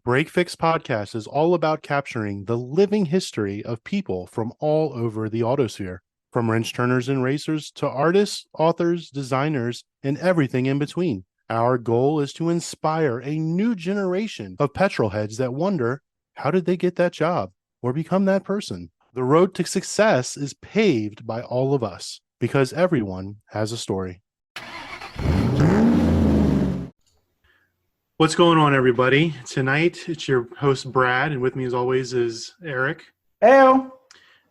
Break Fix Podcast is all about capturing the living history of people from all over the autosphere, from wrench turners and racers to artists, authors, designers, and everything in between. Our goal is to inspire a new generation of petrol heads that wonder, how did they get that job or become that person? The road to success is paved by all of us because everyone has a story. What's going on, everybody? Tonight, it's your host, Brad, and with me, as always, is Eric. Heyo.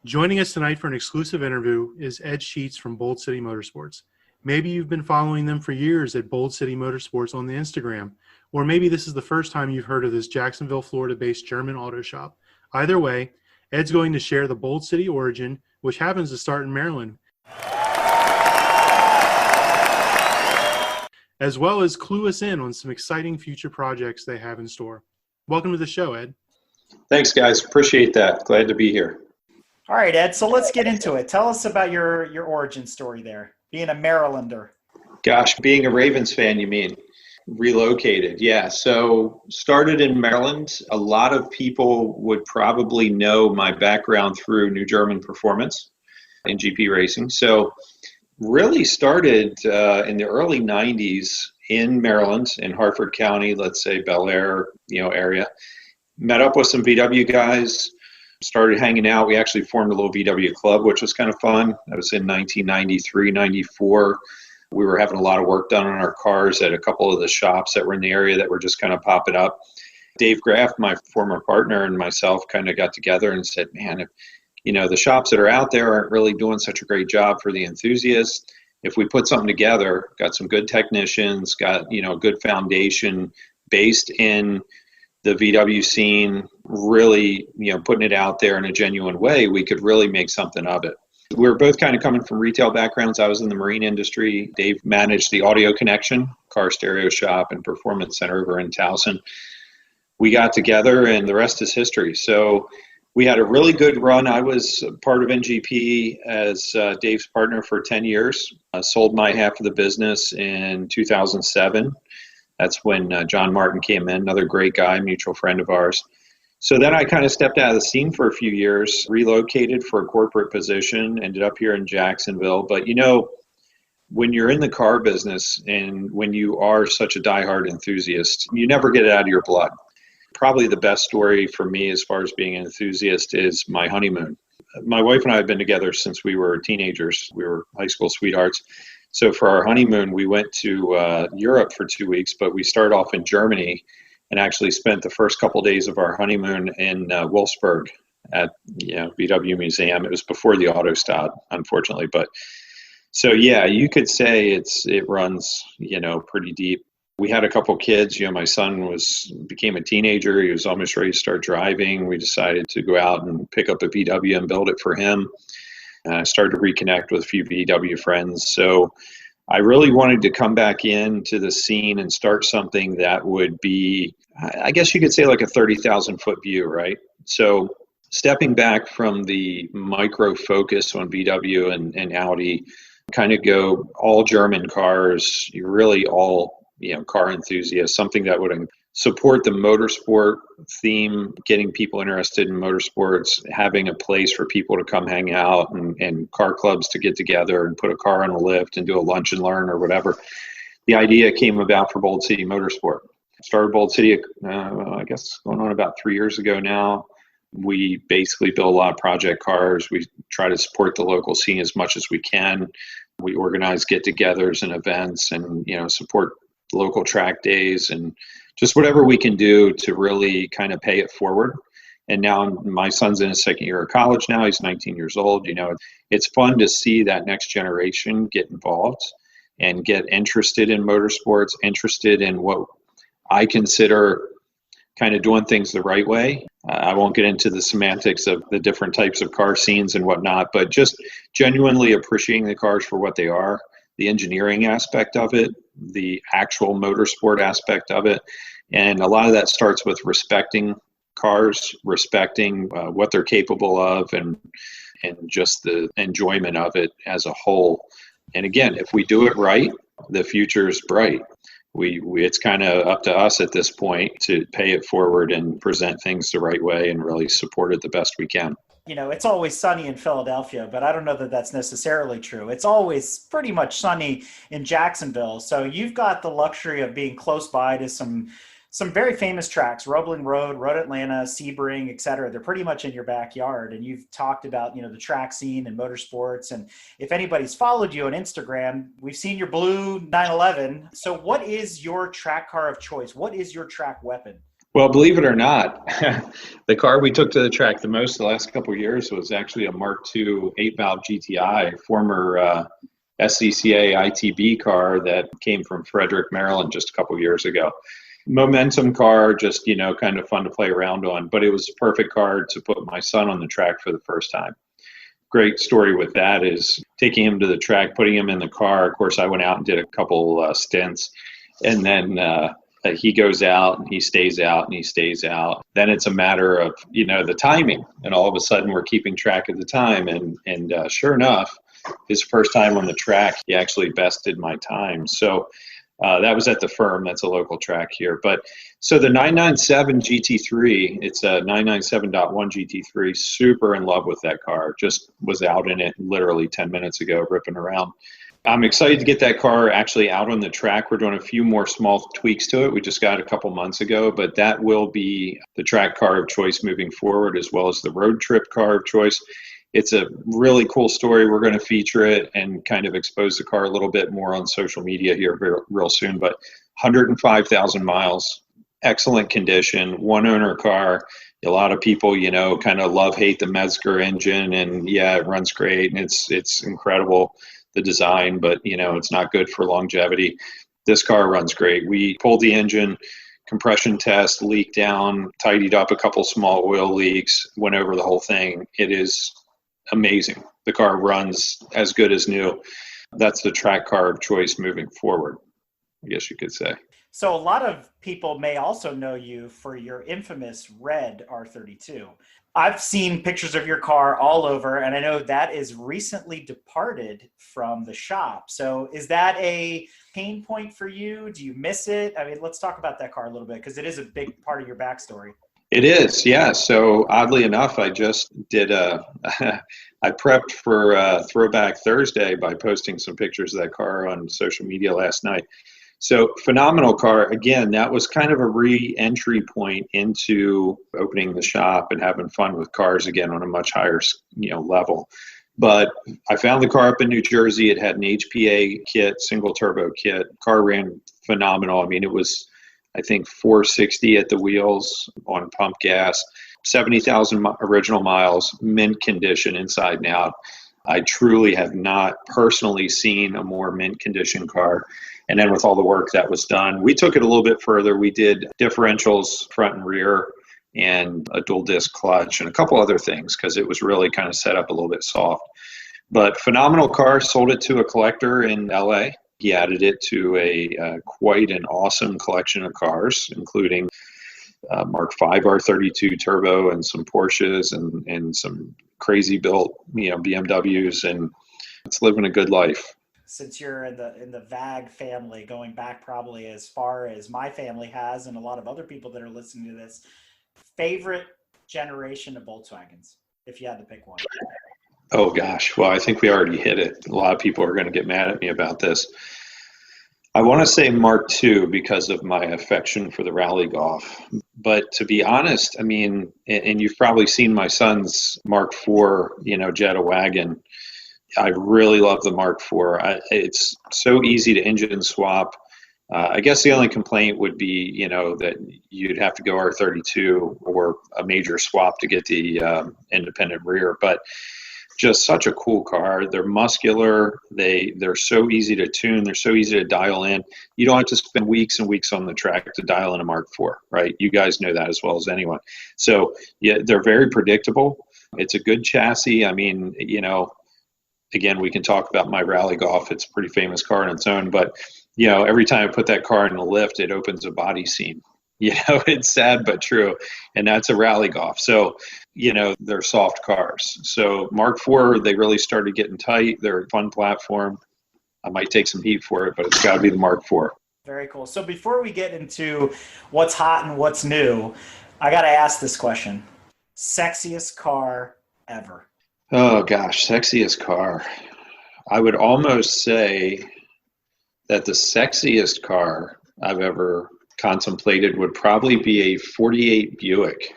Joining us tonight for an exclusive interview is Ed Sheets from Bold City Motorsports. Maybe you've been following them for years at Bold City Motorsports on the Instagram, or maybe this is the first time you've heard of this Jacksonville, Florida-based German auto shop. Either way, Ed's going to share the Bold City origin, which happens to start in Maryland, as well as clue us in on some exciting future projects they have in store. Welcome to the show, Ed. Thanks, guys. Appreciate that. Glad to be here. All right, Ed, so let's get into it. Tell us about your origin story there, being a Marylander. Gosh, being a Ravens fan, you mean? Relocated, yeah. So started in Maryland. A lot of people would probably know my background through New German Performance in GP racing. So really started in the early 90s in Maryland, in Harford County, let's say Bel Air, area. Met up with some VW guys, started hanging out. We actually formed a little VW club, which was kind of fun. That was in 1993, 94. We were having a lot of work done on our cars at a couple of the shops that were in the area that were just kind of popping up. Dave Graff, my former partner, and myself kind of got together and said, man, if the shops that are out there aren't really doing such a great job for the enthusiasts. If we put something together, got some good technicians, got, a good foundation based in the VW scene, really, putting it out there in a genuine way, we could really make something of it. We were both kind of coming from retail backgrounds. I was in the marine industry. Dave managed the Audio Connection, car stereo shop and performance center over in Towson. We got together and the rest is history. So we had a really good run. I was part of NGP as Dave's partner for 10 years. Sold my half of the business in 2007. That's when John Martin came in, another great guy, mutual friend of ours. So then I kind of stepped out of the scene for a few years, relocated for a corporate position, ended up here in Jacksonville. But when you're in the car business and when you are such a diehard enthusiast, you never get it out of your blood. Probably the best story for me as far as being an enthusiast is my honeymoon. My wife and I have been together since we were teenagers. We were high school sweethearts. So for our honeymoon, we went to Europe for 2 weeks, but we started off in Germany and actually spent the first couple of days of our honeymoon in Wolfsburg at VW Museum. It was before the auto stop, unfortunately. But so, yeah, you could say it runs, pretty deep. We had a couple kids. My son became a teenager. He was almost ready to start driving. We decided to go out and pick up a VW and build it for him. I started to reconnect with a few VW friends. So I really wanted to come back into the scene and start something that would be, I guess you could say, like a 30,000 foot view, right? So stepping back from the micro focus on VW and Audi, kind of go all German cars, really all car enthusiasts, something that would support the motorsport theme, getting people interested in motorsports, having a place for people to come hang out and car clubs to get together and put a car on a lift and do a lunch and learn or whatever. The idea came about for Bold City Motorsport. Started Bold City, I guess, going on about 3 years ago now. We basically build a lot of project cars. We try to support the local scene as much as we can. We organize get-togethers and events and, support local track days and just whatever we can do to really kind of pay it forward. And now my son's in his second year of college now. He's 19 years old. It's fun to see that next generation get involved and get interested in motorsports, interested in what I consider kind of doing things the right way. I won't get into the semantics of the different types of car scenes and whatnot, but just genuinely appreciating the cars for what they are, the engineering aspect of it, the actual motorsport aspect of it. And a lot of that starts with respecting cars, respecting what they're capable of, and just the enjoyment of it as a whole. And again, if we do it right, the future is bright. It's kind of up to us at this point to pay it forward and present things the right way and really support it the best we can. It's always sunny in Philadelphia, but I don't know that that's necessarily true. It's always pretty much sunny in Jacksonville. So you've got the luxury of being close by to some very famous tracks: Roebling Road, Road Atlanta, Sebring, et cetera. They're pretty much in your backyard. And you've talked about, the track scene and motorsports. And if anybody's followed you on Instagram, we've seen your blue 911. So what is your track car of choice? What is your track weapon? Well, believe it or not, the car we took to the track the most the last couple of years was actually a Mark II 8-valve GTI, former SCCA ITB car that came from Frederick, Maryland just a couple of years ago. Momentum car, just, kind of fun to play around on, but it was a perfect car to put my son on the track for the first time. Great story with that is taking him to the track, putting him in the car. Of course, I went out and did a couple stints, and then he goes out and he stays out and he stays out. Then it's a matter of, the timing. And all of a sudden we're keeping track of the time. And sure enough, his first time on the track, he actually bested my time. So that was at the Firm. That's a local track here. But so the 997 GT3, it's a 997.1 GT3, super in love with that car. Just was out in it literally 10 minutes ago, ripping around. I'm excited to get that car actually out on the track. We're doing a few more small tweaks to it. We just got it a couple months ago, but that will be the track car of choice moving forward, as well as the road trip car of choice. It's a really cool story. We're going to feature it and kind of expose the car a little bit more on social media here real soon, but 105,000 miles, excellent condition, one owner car. A lot of people, kind of hate the Metzger engine, and yeah, it runs great and it's incredible, the design, but it's not good for longevity. This car runs great. We pulled the engine, compression test, leaked down, tidied up a couple small oil leaks, went over the whole thing. It is amazing. The car runs as good as new. That's the track car of choice moving forward, I guess you could say. So a lot of people may also know you for your infamous Red R32. I've seen pictures of your car all over, and I know that is recently departed from the shop. So is that a pain point for you? Do you miss it? I mean, let's talk about that car a little bit, because it is a big part of your backstory. It is, yeah. So oddly enough, I just did I prepped for Throwback Thursday by posting some pictures of that car on social media last night. So phenomenal car. Again, that was kind of a re-entry point into opening the shop and having fun with cars again on a much higher, level. But I found the car up in New Jersey. It had an HPA kit, single turbo kit. Car ran phenomenal. I mean, it was, I think, 460 at the wheels on pump gas, 70,000 original miles, mint condition inside and out. I truly have not personally seen a more mint condition car. And then with all the work that was done, we took it a little bit further. We did differentials front and rear and a dual disc clutch and a couple other things because it was really kind of set up a little bit soft. But phenomenal car. Sold it to a collector in LA. He added it to a quite an awesome collection of cars, including Mark V R32 turbo and some Porsches and some crazy built, BMWs, and it's living a good life. Since you're in the VAG family, going back probably as far as my family has, and a lot of other people that are listening to this, favorite generation of Volkswagens, if you had to pick one? Oh gosh, well, I think we already hit it. A lot of people are going to get mad at me about this. I want to say Mark II because of my affection for the Rally Golf. But to be honest, I mean, and you've probably seen my son's Mark IV, Jetta wagon. I really love the Mark IV. It's so easy to engine swap. I guess the only complaint would be, that you'd have to go R32 or a major swap to get the independent rear. But just such a cool car. They're muscular. They're so easy to tune. They're so easy to dial in. You don't have to spend weeks and weeks on the track to dial in a Mark IV, right? You guys know that as well as anyone. So yeah, they're very predictable. It's a good chassis. I mean, again, we can talk about my Rally Golf. It's a pretty famous car on its own, but every time I put that car in the lift, it opens a body seam. It's sad but true, and that's a Rally Golf. So, they're soft cars. So Mark IV, they really started getting tight. They're a fun platform. I might take some heat for it, but it's got to be the Mark IV. Very cool. So before we get into what's hot and what's new, I got to ask this question. Sexiest car ever? Oh gosh, sexiest car. I would almost say that the sexiest car I've ever contemplated would probably be a 48 Buick.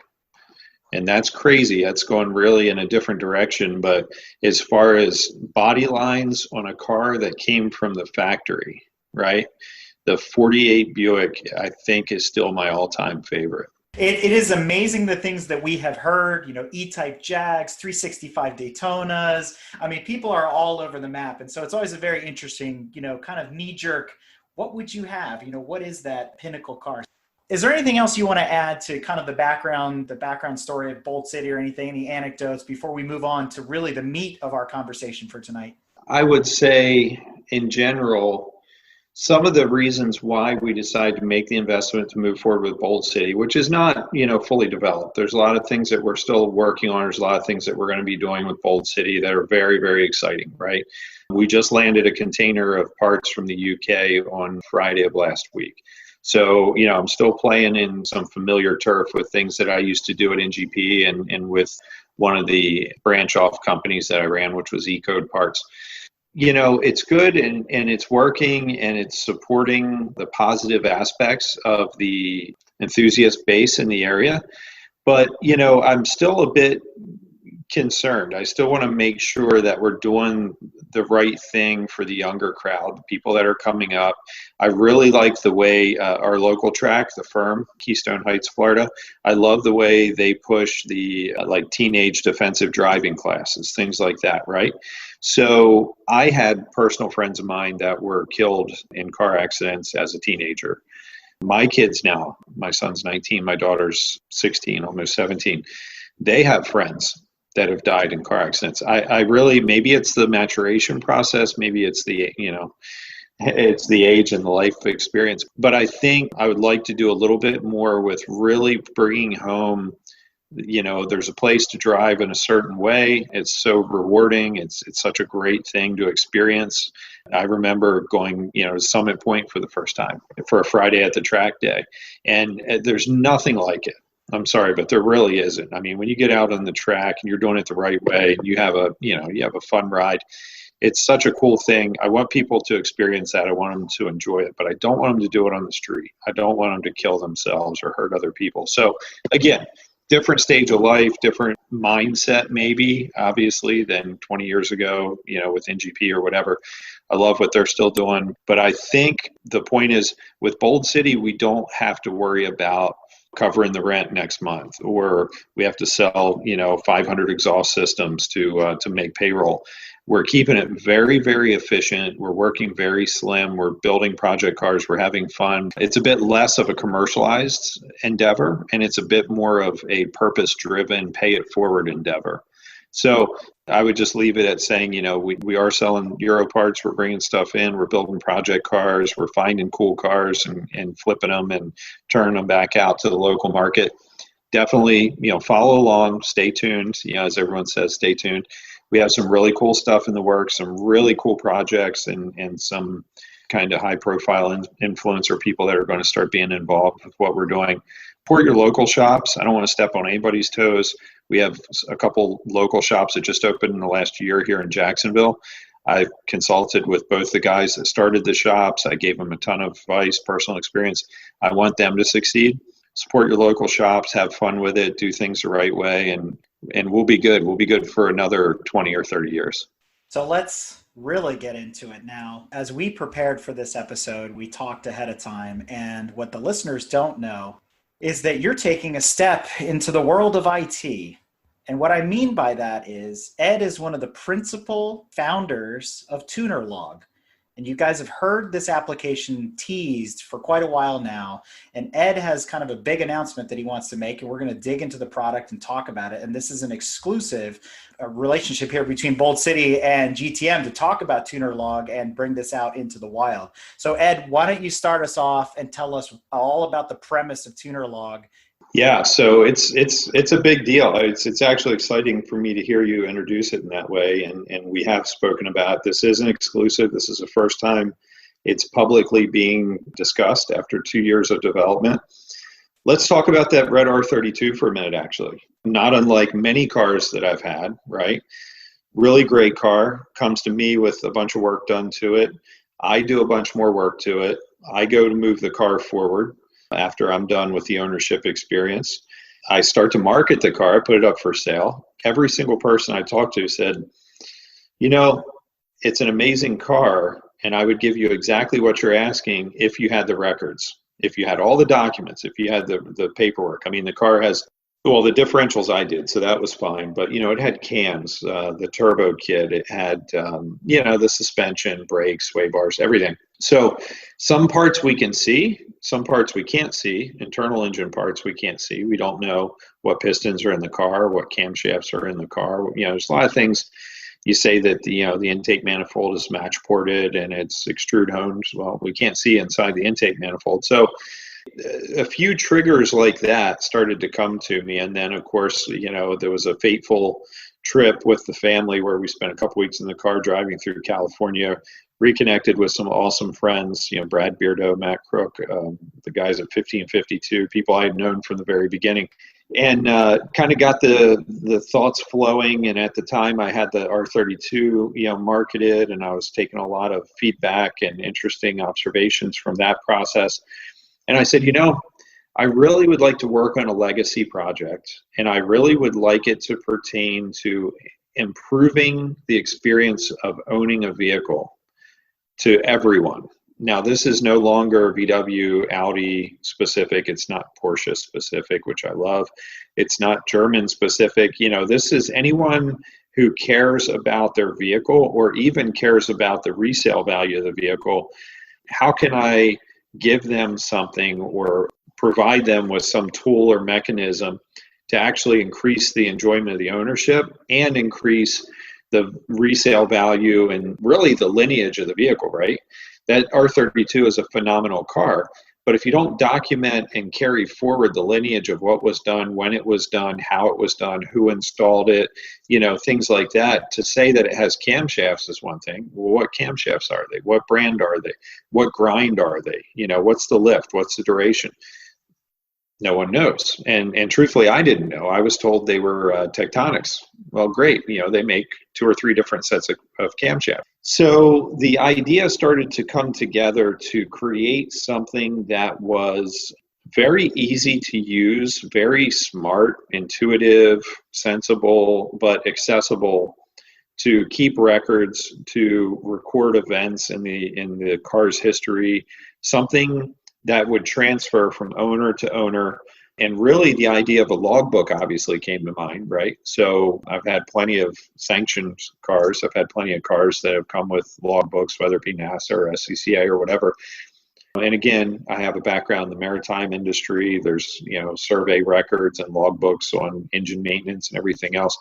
And that's crazy. That's going really in a different direction. But as far as body lines on a car that came from the factory, right? The 48 Buick, I think, is still my all-time favorite. It is amazing the things that we have heard, E-Type Jags, 365 Daytonas. I mean, people are all over the map. And so it's always a very interesting, kind of knee-jerk, what would you have? What is that pinnacle car? Is there anything else you want to add to kind of the background story of Bold City or anything, any anecdotes before we move on to really the meat of our conversation for tonight? I would say, in general, some of the reasons why we decided to make the investment to move forward with Bold City, which is not, fully developed. There's a lot of things that we're still working on. There's a lot of things that we're going to be doing with Bold City that are very, very exciting, right? We just landed a container of parts from the UK on Friday of last week. So, I'm still playing in some familiar turf with things that I used to do at NGP and with one of the branch off companies that I ran, which was E-Code Parts. It's good and it's working and it's supporting the positive aspects of the enthusiast base in the area. But, I'm still a bit concerned. I still want to make sure that we're doing the right thing for the younger crowd, the people that are coming up. I really like the way our local track, the firm, Keystone Heights, Florida, I love the way they push the teenage defensive driving classes, things like that, right? So I had personal friends of mine that were killed in car accidents as a teenager. My kids now, my son's 19, my daughter's 16, almost 17, they have friends that have died in car accidents. I really, maybe it's the maturation process, maybe it's the, it's the age and the life experience. But I think I would like to do a little bit more with really bringing home, there's a place to drive in a certain way. It's so rewarding. It's such a great thing to experience. I remember going, to Summit Point for the first time for a Friday at the track day. And there's nothing like it. I'm sorry, but there really isn't. I mean, when you get out on the track and you're doing it the right way and you have a fun ride, it's such a cool thing. I want people to experience that. I want them to enjoy it, but I don't want them to do it on the street. I don't want them to kill themselves or hurt other people. So again, different stage of life, different mindset, maybe, obviously, than 20 years ago, with NGP or whatever. I love what they're still doing. But I think the point is with Bold City, we don't have to worry about covering the rent next month, or we have to sell, 500 exhaust systems to make payroll. We're keeping it very, very efficient. We're working very slim. We're building project cars. We're having fun. It's a bit less of a commercialized endeavor, and it's a bit more of a purpose-driven, pay-it-forward endeavor. So I would just leave it at saying, we are selling Euro parts. We're bringing stuff in. We're building project cars. We're finding cool cars and flipping them and turning them back out to the local market. Definitely, follow along. Stay tuned. As everyone says, stay tuned. We have some really cool stuff in the works, some really cool projects and some kind of high-profile influencer people that are going to start being involved with what we're doing. Support your local shops. I don't want to step on anybody's toes. We have a couple local shops that just opened in the last year here in Jacksonville. I've consulted with both the guys that started the shops. I gave them a ton of advice, personal experience. I want them to succeed. Support your local shops, have fun with it, do things the right way, and we'll be good. We'll be good for another 20 or 30 years. So let's really get into it now. As we prepared for this episode, we talked ahead of time, and what the listeners don't know is that you're taking a step into the world of IT. And what I mean by that is Ed is one of the principal founders of TunerLog. And you guys have heard this application teased for quite a while now. And Ed has kind of a big announcement that he wants to make, and we're going to dig into the product and talk about it. And this is an exclusive relationship here between Bold City and GTM to talk about TunerLog and bring this out into the wild. So Ed, why don't you start us off and tell us all about the premise of TunerLog? Yeah, so it's a big deal. It's actually exciting for me to hear you introduce it in that way, and we have spoken about it. This is an exclusive. This is the first time It's publicly being discussed after 2 years of development. Let's talk about that Red R32 for a minute, actually. Not unlike many cars that I've had, right? Really great car, comes to me with a bunch of work done to it. I do a bunch more work to it. I go to move the car forward after I'm done with the ownership experience. I start to market the car, I put it up for sale. Every single person I talked to said, you know, it's an amazing car, and I would give you exactly what you're asking if you had the records, if you had all the documents, if you had the paperwork. I mean, the car has, well, the differentials I did, so that was fine. But, you know, it had cams, the turbo kit, it had, you know, the suspension, brakes, sway bars, everything. So some parts we can see, some parts we can't see. Internal engine parts we can't see. We don't know what pistons are in the car, what camshafts are in the car. You know, there's a lot of things. You say that the intake manifold is match ported and it's extrude honed. Well, we can't see inside the intake manifold. So a few triggers like that started to come to me. And then, of course, you know, there was a fateful trip with the family where we spent a couple weeks in the car driving through California, reconnected with some awesome friends, you know, Brad Beardo, Matt Crook, the guys at 1552, people I had known from the very beginning. And kind of got the thoughts flowing. And at the time I had the R32, you know, marketed, and I was taking a lot of feedback and interesting observations from that process. And I said, you know, I really would like to work on a legacy project, and I really would like it to pertain to improving the experience of owning a vehicle to everyone. Now, this is no longer VW, Audi specific. It's not Porsche specific, which I love. It's not German specific. You know, this is anyone who cares about their vehicle or even cares about the resale value of the vehicle. How can I give them something or provide them with some tool or mechanism to actually increase the enjoyment of the ownership and increase the resale value and really the lineage of the vehicle, right? That R32 is a phenomenal car, but if you don't document and carry forward the lineage of what was done, when it was done, how it was done, who installed it, you know, things like that, to say that it has camshafts is one thing. Well, what camshafts are they? What brand are they? What grind are they? You know, what's the lift? What's the duration? No one knows. And truthfully, I didn't know. I was told they were Tectonics. Well, great. You know, they make 2 or 3 different sets of camshaft. So the idea started to come together to create something that was very easy to use, very smart, intuitive, sensible, but accessible to keep records, to record events in the car's history, something that would transfer from owner to owner. And really the idea of a logbook obviously came to mind, right? So I've had plenty of sanctioned cars. I've had plenty of cars that have come with logbooks, whether it be NASA or SCCA or whatever. And again, I have a background in the maritime industry. There's, you know, survey records and logbooks on engine maintenance and everything else.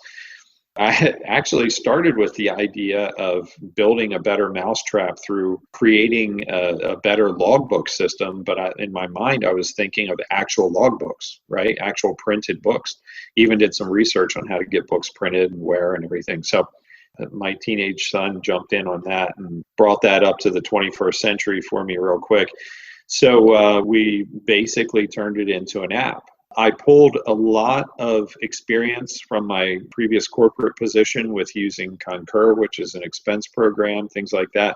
I had actually started with the idea of building a better mousetrap through creating a better logbook system. But in my mind, I was thinking of actual logbooks, right? Actual printed books. Even did some research on how to get books printed and where and everything. So my teenage son jumped in on that and brought that up to the 21st century for me real quick. So we basically turned it into an app. I pulled a lot of experience from my previous corporate position with using Concur, which is an expense program, things like that,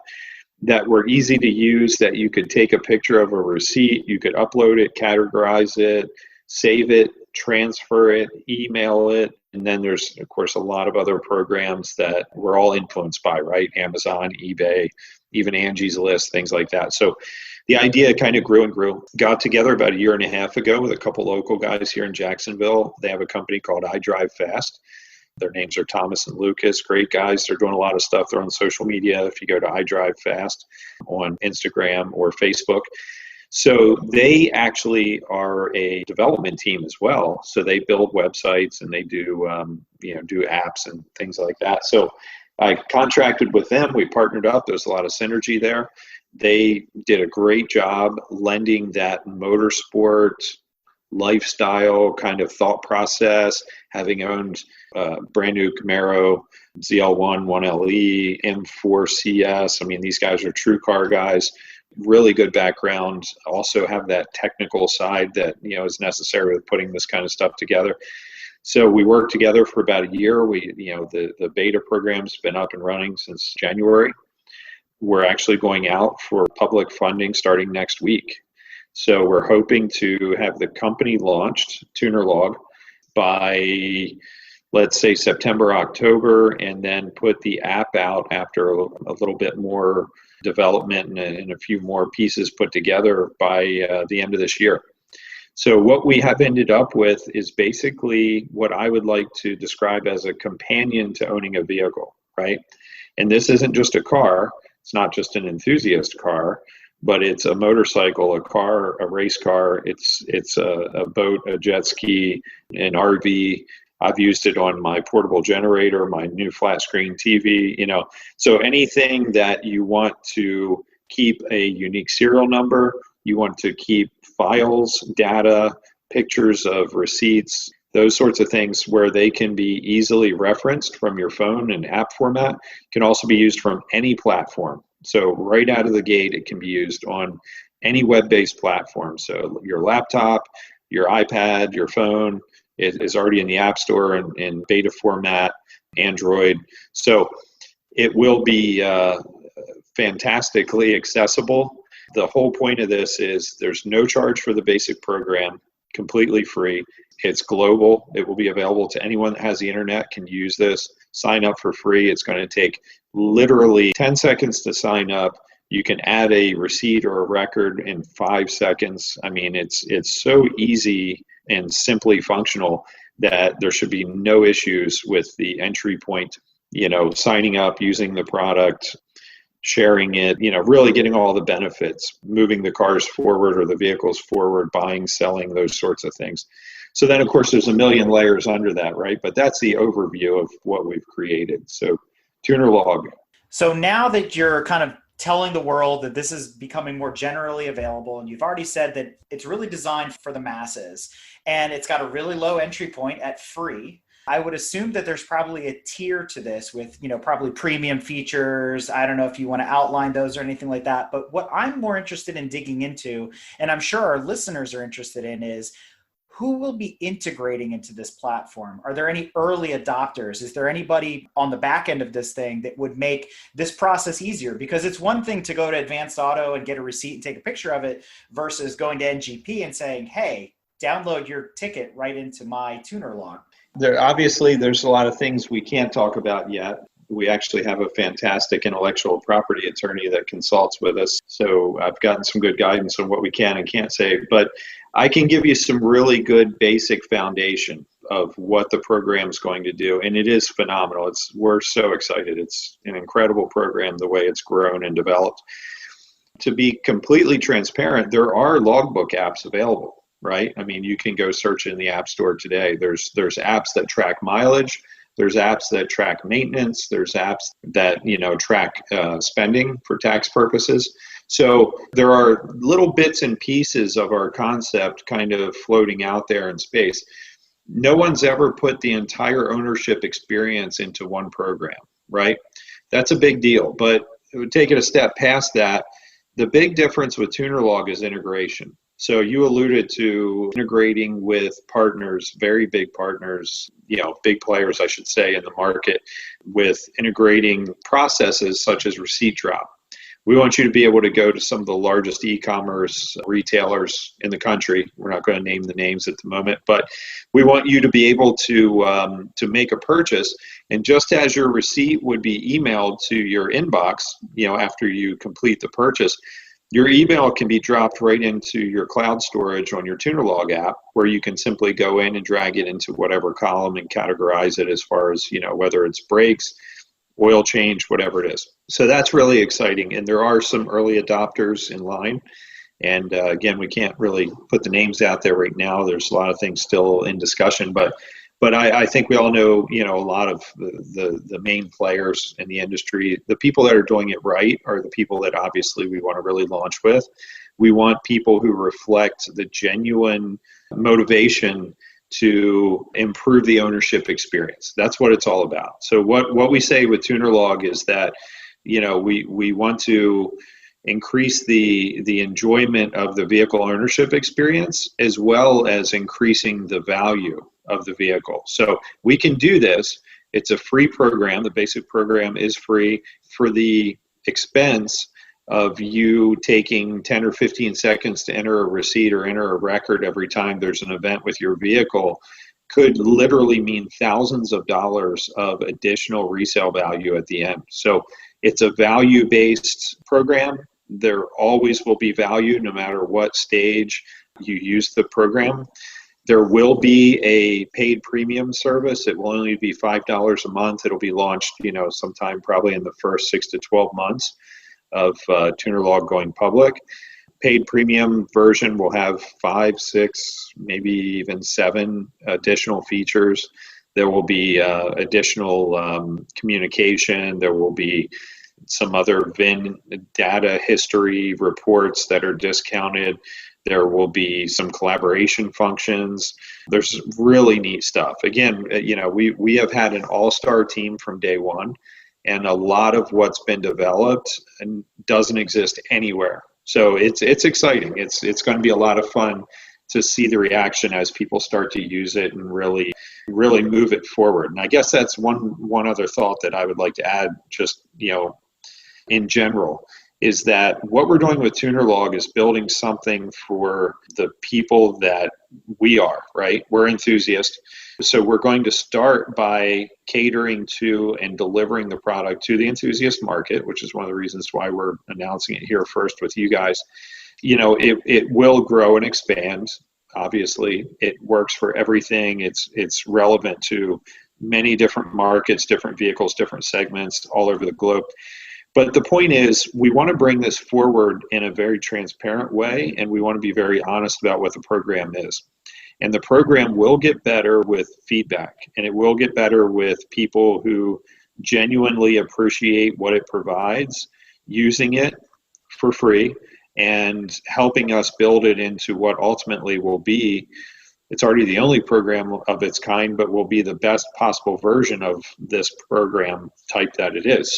that were easy to use, that you could take a picture of a receipt, you could upload it, categorize it, save it, transfer it, email it. And then there's, of course, a lot of other programs that we're all influenced by, right? Amazon, eBay, even Angie's List, things like that. So the idea kind of grew and grew. Got together about 1.5 years ago with a couple local guys here in Jacksonville. They have a company called I Drive Fast. Their names are Thomas and Lucas. Great guys. They're doing a lot of stuff. They're on social media. If you go to I Drive Fast on Instagram or Facebook. So they actually are a development team as well. So they build websites and they do, do apps and things like that. So I contracted with them. We partnered up. There's a lot of synergy there. They did a great job lending that motorsport lifestyle kind of thought process, having owned brand new Camaro, ZL1, 1LE, M4 CS. I mean, these guys are true car guys. really good background, also have that technical side that, is necessary with putting this kind of stuff together. So we worked together for about a year. The beta program's been up and running since January. We're actually going out for public funding starting next week. So we're hoping to have the company launched, TunerLog, by, let's say, September, October, and then put the app out after a little bit more development and a few more pieces put together by the end of this year. So what we have ended up with is basically what I would like to describe as a companion to owning a vehicle, right? And this isn't just a car. It's not just an enthusiast car, but it's a motorcycle, a car, a race car. It's a boat, a jet ski, an RV. I've used it on my portable generator, my new flat screen TV, So anything that you want to keep a unique serial number, you want to keep files, data, pictures of receipts, those sorts of things where they can be easily referenced from your phone in app format, can also be used from any platform. So right out of the gate, it can be used on any web-based platform. So your laptop, your iPad, your phone, it is already in the App Store in beta format, Android. So it will be fantastically accessible. The whole point of this is there's no charge for the basic program, completely free. It's global. It will be available to anyone that has the internet, can use this, sign up for free. It's going to take literally 10 seconds to sign up. You can add a receipt or a record in 5 seconds. I mean, it's so easy and simply functional that there should be no issues with the entry point, signing up, using the product, sharing it, really getting all the benefits, moving the cars forward or the vehicles forward, buying, selling, those sorts of things. So then, of course, there's a million layers under that, right? But that's the overview of what we've created. So TunerLog. So now that you're kind of telling the world that this is becoming more generally available, and you've already said that it's really designed for the masses, and it's got a really low entry point at free, I would assume that there's probably a tier to this with, probably premium features. I don't know if you want to outline those or anything like that. But what I'm more interested in digging into, and I'm sure our listeners are interested in, is who will be integrating into this platform? Are there any early adopters? Is there anybody on the back end of this thing that would make this process easier? Because it's one thing to go to Advanced Auto and get a receipt and take a picture of it versus going to NGP and saying, hey, download your ticket right into my TunerLog. There's a lot of things we can't talk about yet. We actually have a fantastic intellectual property attorney that consults with us. So I've gotten some good guidance on what we can and can't say. But I can give you some really good basic foundation of what the program is going to do. And it is phenomenal. We're so excited. It's an incredible program, the way it's grown and developed. To be completely transparent, there are logbook apps available. Right? I mean, you can go search in the App Store today. There's apps that track mileage. There's apps that track maintenance. There's apps that, track spending for tax purposes. So there are little bits and pieces of our concept kind of floating out there in space. No one's ever put the entire ownership experience into one program, right? That's a big deal. But take it a step past that. The big difference with TunerLog is integration. So you alluded to integrating with partners, very big partners, big players, I should say, in the market, with integrating processes such as receipt drop. We want you to be able to go to some of the largest e-commerce retailers in the country. We're not going to name the names at the moment, but we want you to be able to make a purchase. And just as your receipt would be emailed to your inbox, after you complete the purchase, your email can be dropped right into your cloud storage on your TunerLog app, where you can simply go in and drag it into whatever column and categorize it as far as, whether it's brakes, oil change, whatever it is. So that's really exciting. And there are some early adopters in line. And again, we can't really put the names out there right now. There's a lot of things still in discussion, but I think we all know, a lot of the main players in the industry. The people that are doing it right are the people that obviously we want to really launch with. We want people who reflect the genuine motivation to improve the ownership experience. That's what it's all about. So what we say with TunerLog is that, we want to increase the enjoyment of the vehicle ownership experience, as well as increasing the value of the vehicle. So we can do this. It's a free program. The basic program is free. For the expense of you taking 10 or 15 seconds to enter a receipt or enter a record every time there's an event with your vehicle, could literally mean thousands of dollars of additional resale value at the end. So it's a value-based program. There always will be value no matter what stage you use the program. There will be a paid premium service. It will only be $5 a month. It'll be launched, sometime probably in the first 6 to 12 months of TunerLog going public. Paid premium version will have 5, 6, maybe even 7 additional features. There will be additional communication. There will be some other VIN data history reports that are discounted. There will be some collaboration functions. There's really neat stuff. Again, we have had an all-star team from day one, and a lot of what's been developed doesn't exist anywhere. So it's exciting. It's going to be a lot of fun to see the reaction as people start to use it and really move it forward. And I guess that's one other thought that I would like to add, just in general, is that what we're doing with TunerLog is building something for the people that we are, right? We're enthusiasts. So we're going to start by catering to and delivering the product to the enthusiast market, which is one of the reasons why we're announcing it here first with you guys. It will grow and expand. Obviously, it works for everything. It's relevant to many different markets, different vehicles, different segments all over the globe. But the point is, we want to bring this forward in a very transparent way, and we want to be very honest about what the program is. And the program will get better with feedback, and it will get better with people who genuinely appreciate what it provides, using it for free, and helping us build it into what ultimately will be, it's already the only program of its kind, but will be the best possible version of this program type that it is.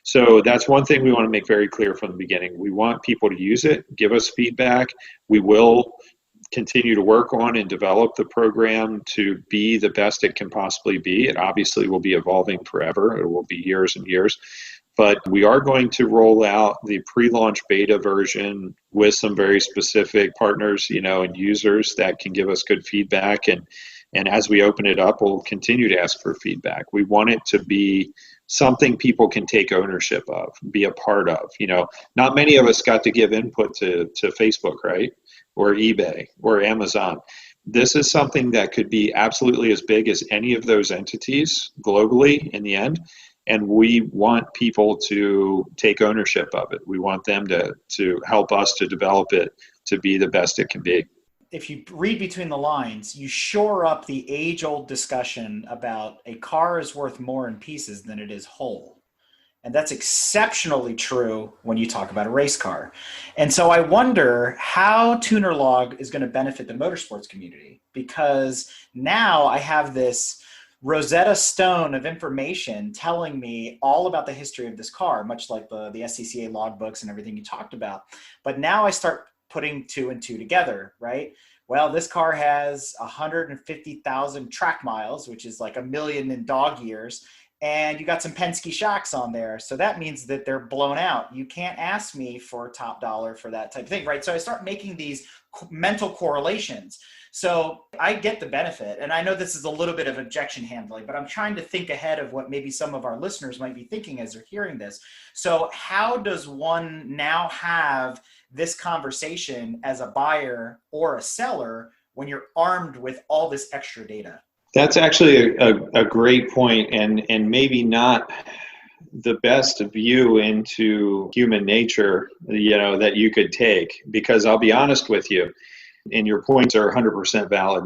So that's one thing we want to make very clear from the beginning. We want people to use it, give us feedback. We will continue to work on and develop the program to be the best it can possibly be. It obviously will be evolving forever. It will be years and years. But we are going to roll out the pre-launch beta version with some very specific partners, and users that can give us good feedback. And as we open it up, we'll continue to ask for feedback. We want it to be something people can take ownership of, be a part of. Not many of us got to give input to Facebook, right? Or eBay or Amazon. This is something that could be absolutely as big as any of those entities globally in the end. And we want people to take ownership of it. We want them to help us to develop it to be the best it can be. If you read between the lines, you shore up the age-old discussion about a car is worth more in pieces than it is whole. And that's exceptionally true when you talk about a race car. And so I wonder how TunerLog is going to benefit the motorsports community, because now I have this Rosetta Stone of information telling me all about the history of this car, much like the SCCA logbooks and everything you talked about. But now I start putting 2 and 2 together, right? Well, this car has 150,000 track miles, which is like 1 million in dog years. And you got some Penske shocks on there. So that means that they're blown out. You can't ask me for top dollar for that type of thing, right? So I start making these mental correlations. So I get the benefit. And I know this is a little bit of objection handling, but I'm trying to think ahead of what maybe some of our listeners might be thinking as they're hearing this. So how does one now have this conversation as a buyer or a seller when you're armed with all this extra data? That's actually a great point, and maybe not the best view into human nature, that you could take, because I'll be honest with you, and your points are 100% valid.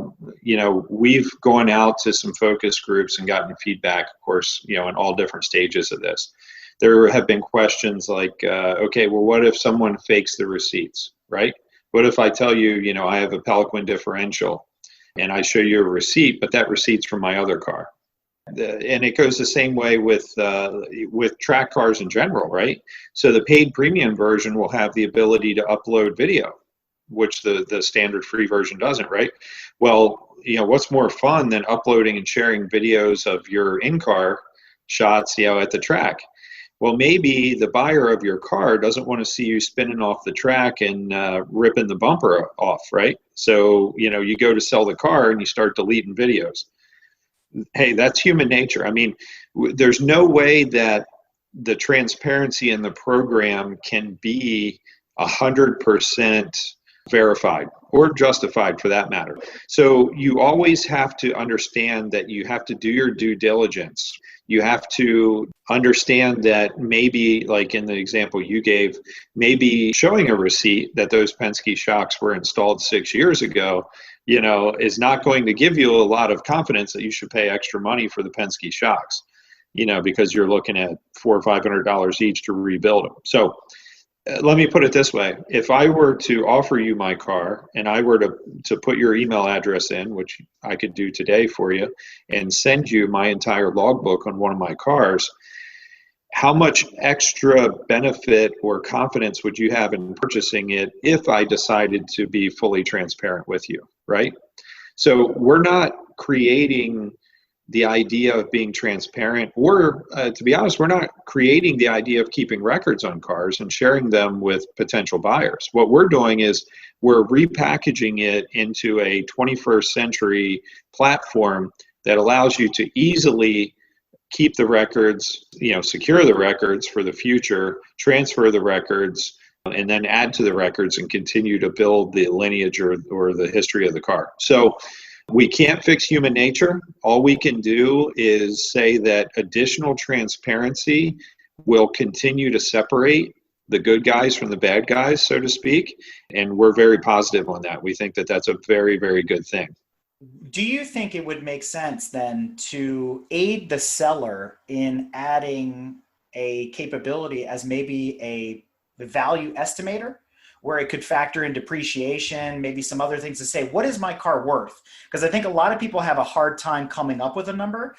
We've gone out to some focus groups and gotten feedback, of course, in all different stages of this. There have been questions like, okay, well, what if someone fakes the receipts, right? What if I tell you, I have a Pelican differential, and I show you a receipt, but that receipt's from my other car? And it goes the same way with track cars in general, right? So the paid premium version will have the ability to upload video, which the standard free version doesn't, right? Well, what's more fun than uploading and sharing videos of your in-car shots, at the track? Well, maybe the buyer of your car doesn't want to see you spinning off the track and ripping the bumper off, right? So, you go to sell the car and you start deleting videos. Hey, that's human nature. I mean, there's no way that the transparency in the program can be 100% verified or justified for that matter. So you always have to understand that you have to do your due diligence. You have to understand that maybe, like in the example you gave, maybe showing a receipt that those Penske shocks were installed 6 years ago, is not going to give you a lot of confidence that you should pay extra money for the Penske shocks, because you're looking at $400 or $500 each to rebuild them. So let me put it this way. If I were to offer you my car and I were to put your email address in, which I could do today for you, and send you my entire logbook on one of my cars, how much extra benefit or confidence would you have in purchasing it if I decided to be fully transparent with you, right? So we're not creating the idea of being transparent, or to be honest, we're not creating the idea of keeping records on cars and sharing them with potential buyers. What we're doing is we're repackaging it into a 21st century platform that allows you to easily keep the records, secure the records for the future, transfer the records, and then add to the records and continue to build the lineage or the history of the car. So we can't fix human nature. All we can do is say that additional transparency will continue to separate the good guys from the bad guys, so to speak. And we're very positive on that. We think that that's a very, very good thing. Do you think it would make sense then to aid the seller in adding a capability as maybe a value estimator, where it could factor in depreciation, maybe some other things to say, what is my car worth? Because I think a lot of people have a hard time coming up with a number,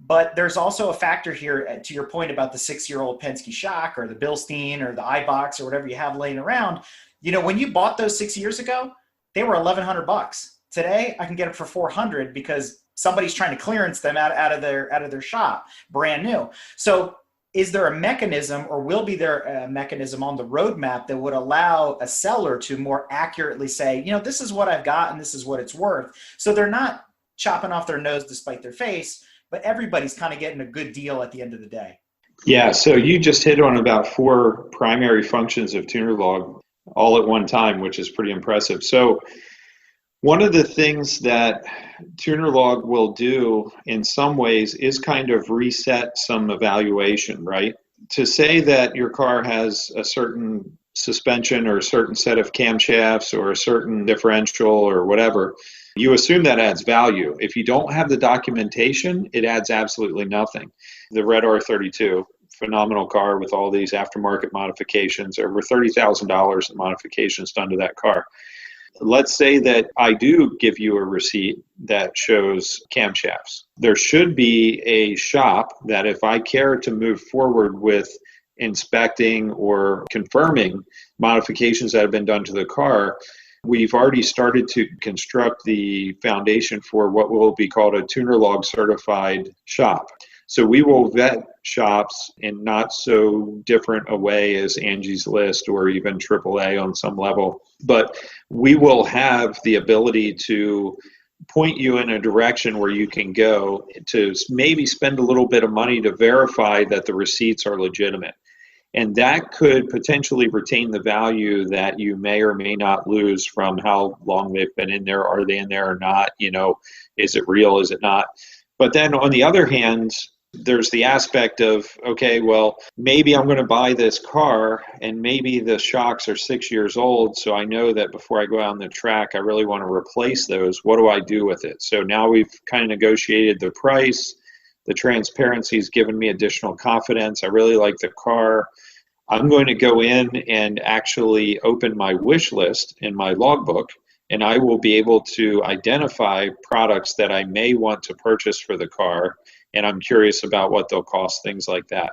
but there's also a factor here, to your point about the 6-year-old Penske shock or the Bilstein or the iBox or whatever you have laying around. When you bought those 6 years ago, they were $1,100. Today, I can get them for $400 because somebody's trying to clearance them out of their shop, brand new. So is there a mechanism, or will be there a mechanism on the roadmap that would allow a seller to more accurately say, this is what I've got and this is what it's worth? So they're not chopping off their nose to spite their face, but everybody's kind of getting a good deal at the end of the day. Yeah, so you just hit on about 4 primary functions of TunerLog all at one time, which is pretty impressive. So one of the things that TunerLog will do in some ways is kind of reset some evaluation, right? To say that your car has a certain suspension or a certain set of camshafts or a certain differential or whatever, you assume that adds value. If you don't have the documentation, it adds absolutely nothing. The Red R32, phenomenal car with all these aftermarket modifications, over $30,000 in modifications done to that car. Let's say that I do give you a receipt that shows camshafts. There should be a shop that, if I care to move forward with inspecting or confirming modifications that have been done to the car, we've already started to construct the foundation for what will be called a TunerLog certified shop. So we will vet shops in not so different a way as Angie's List or even AAA on some level, but we will have the ability to point you in a direction where you can go to maybe spend a little bit of money to verify that the receipts are legitimate. And that could potentially retain the value that you may or may not lose from how long they've been in there. Are they in there or not? Is it real? Is it not? But then on the other hand, there's the aspect of, okay, well, maybe I'm going to buy this car and maybe the shocks are 6 years old. So I know that before I go out on the track, I really want to replace those. What do I do with it? So now we've kind of negotiated the price. The transparency has given me additional confidence. I really like the car. I'm going to go in and actually open my wish list in my logbook and I will be able to identify products that I may want to purchase for the car, and I'm curious about what they'll cost, things like that.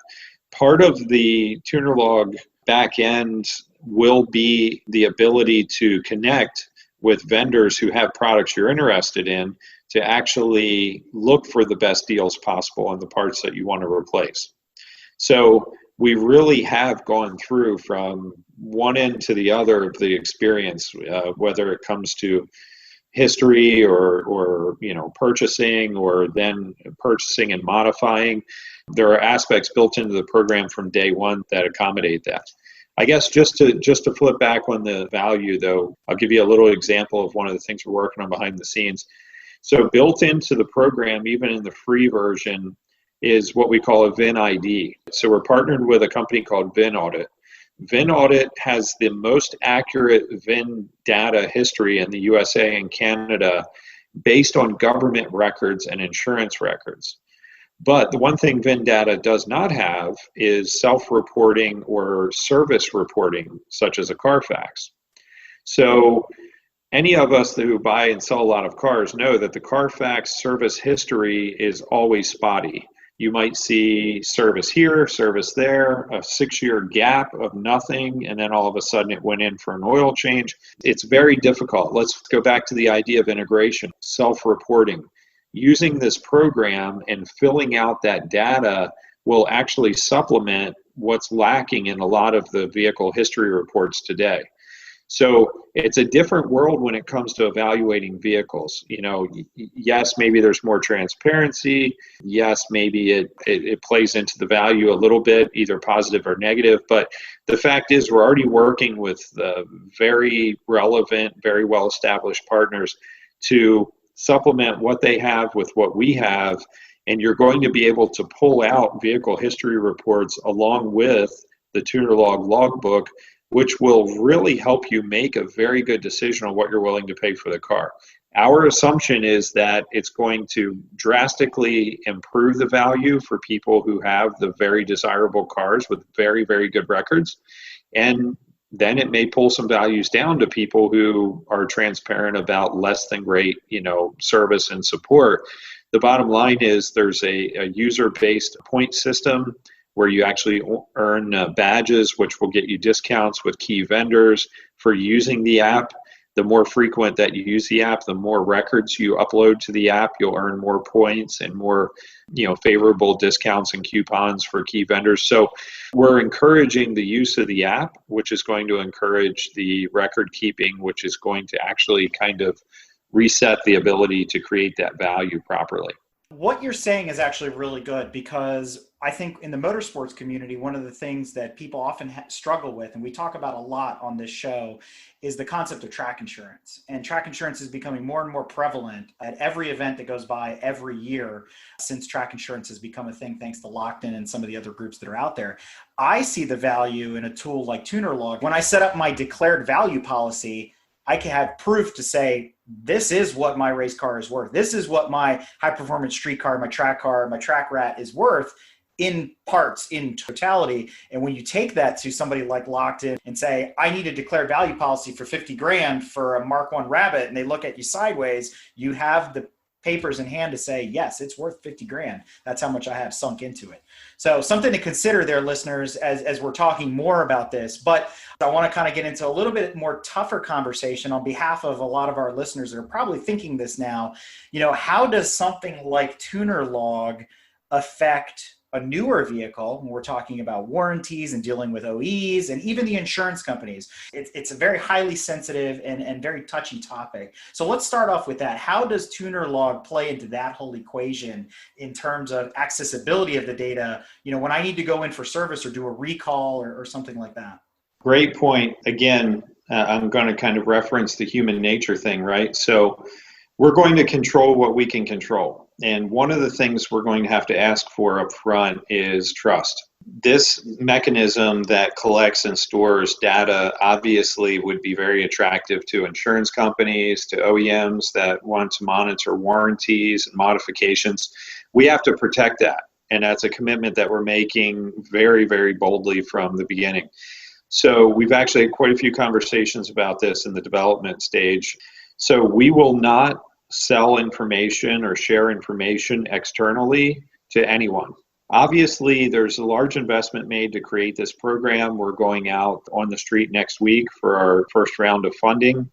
Part of the TunerLog back end will be the ability to connect with vendors who have products you're interested in to actually look for the best deals possible on the parts that you want to replace. So we really have gone through from one end to the other of the experience, whether it comes to history or purchasing, or then purchasing and modifying. There are aspects built into the program from day one that accommodate that. I guess just to flip back on the value, though, I'll give you a little example of one of the things we're working on behind the scenes. So built into the program, even in the free version, is what we call a VIN ID. So we're partnered with a company called VIN Audit. VIN Audit has the most accurate VIN data history in the USA and Canada based on government records and insurance records. But the one thing VIN data does not have is self-reporting or service reporting, such as a Carfax. So any of us who buy and sell a lot of cars know that the Carfax service history is always spotty. You might see service here, service there, a 6-year gap of nothing, and then all of a sudden it went in for an oil change. It's very difficult. Let's go back to the idea of integration, self-reporting. Using this program and filling out that data will actually supplement what's lacking in a lot of the vehicle history reports today. So it's a different world when it comes to evaluating vehicles. Yes, maybe there's more transparency. Yes, maybe it plays into the value a little bit, either positive or negative. But the fact is, we're already working with very relevant, very well-established partners to supplement what they have with what we have. And you're going to be able to pull out vehicle history reports along with the TunerLog logbook, which will really help you make a very good decision on what you're willing to pay for the car. Our assumption is that it's going to drastically improve the value for people who have the very desirable cars with very, very good records. And then it may pull some values down to people who are transparent about less than great, service and support. The bottom line is there's a user-based point system where you actually earn badges, which will get you discounts with key vendors for using the app. The more frequent that you use the app, the more records you upload to the app, you'll earn more points and more, favorable discounts and coupons for key vendors. So we're encouraging the use of the app, which is going to encourage the record keeping, which is going to actually kind of reset the ability to create that value properly. What you're saying is actually really good, because I think in the motorsports community, one of the things that people often struggle with, and we talk about a lot on this show, is the concept of track insurance. And track insurance is becoming more and more prevalent at every event that goes by every year since track insurance has become a thing, thanks to Lockton and some of the other groups that are out there. I see the value in a tool like TunerLog. When I set up my declared value policy, I can have proof to say, this is what my race car is worth. This is what my high performance street car, my track rat is worth in parts, in totality. And when you take that to somebody like Lockton and say, I need a declared value policy for 50 grand for a Mark I Rabbit, and they look at you sideways, you have the papers in hand to say, yes, it's worth 50 grand. That's how much I have sunk into it. So something to consider there, listeners, as we're talking more about this. But I want to kind of get into a little bit more tougher conversation on behalf of a lot of our listeners that are probably thinking this now. How does something like TunerLog affect a newer vehicle when we're talking about warranties and dealing with OEs and even the insurance companies? It's a very highly sensitive and very touchy topic. So let's start off with that. How does TunerLog play into that whole equation in terms of accessibility of the data, when I need to go in for service or do a recall or something like that? Great point. Again, I'm going to kind of reference the human nature thing, right? So we're going to control what we can control. And one of the things we're going to have to ask for up front is trust. This mechanism that collects and stores data obviously would be very attractive to insurance companies, to OEMs that want to monitor warranties and modifications. We have to protect that. And that's a commitment that we're making very, very boldly from the beginning. So we've actually had quite a few conversations about this in the development stage. So we will not sell information or share information externally to anyone. Obviously, there's a large investment made to create this program. We're going out on the street next week for our first round of funding.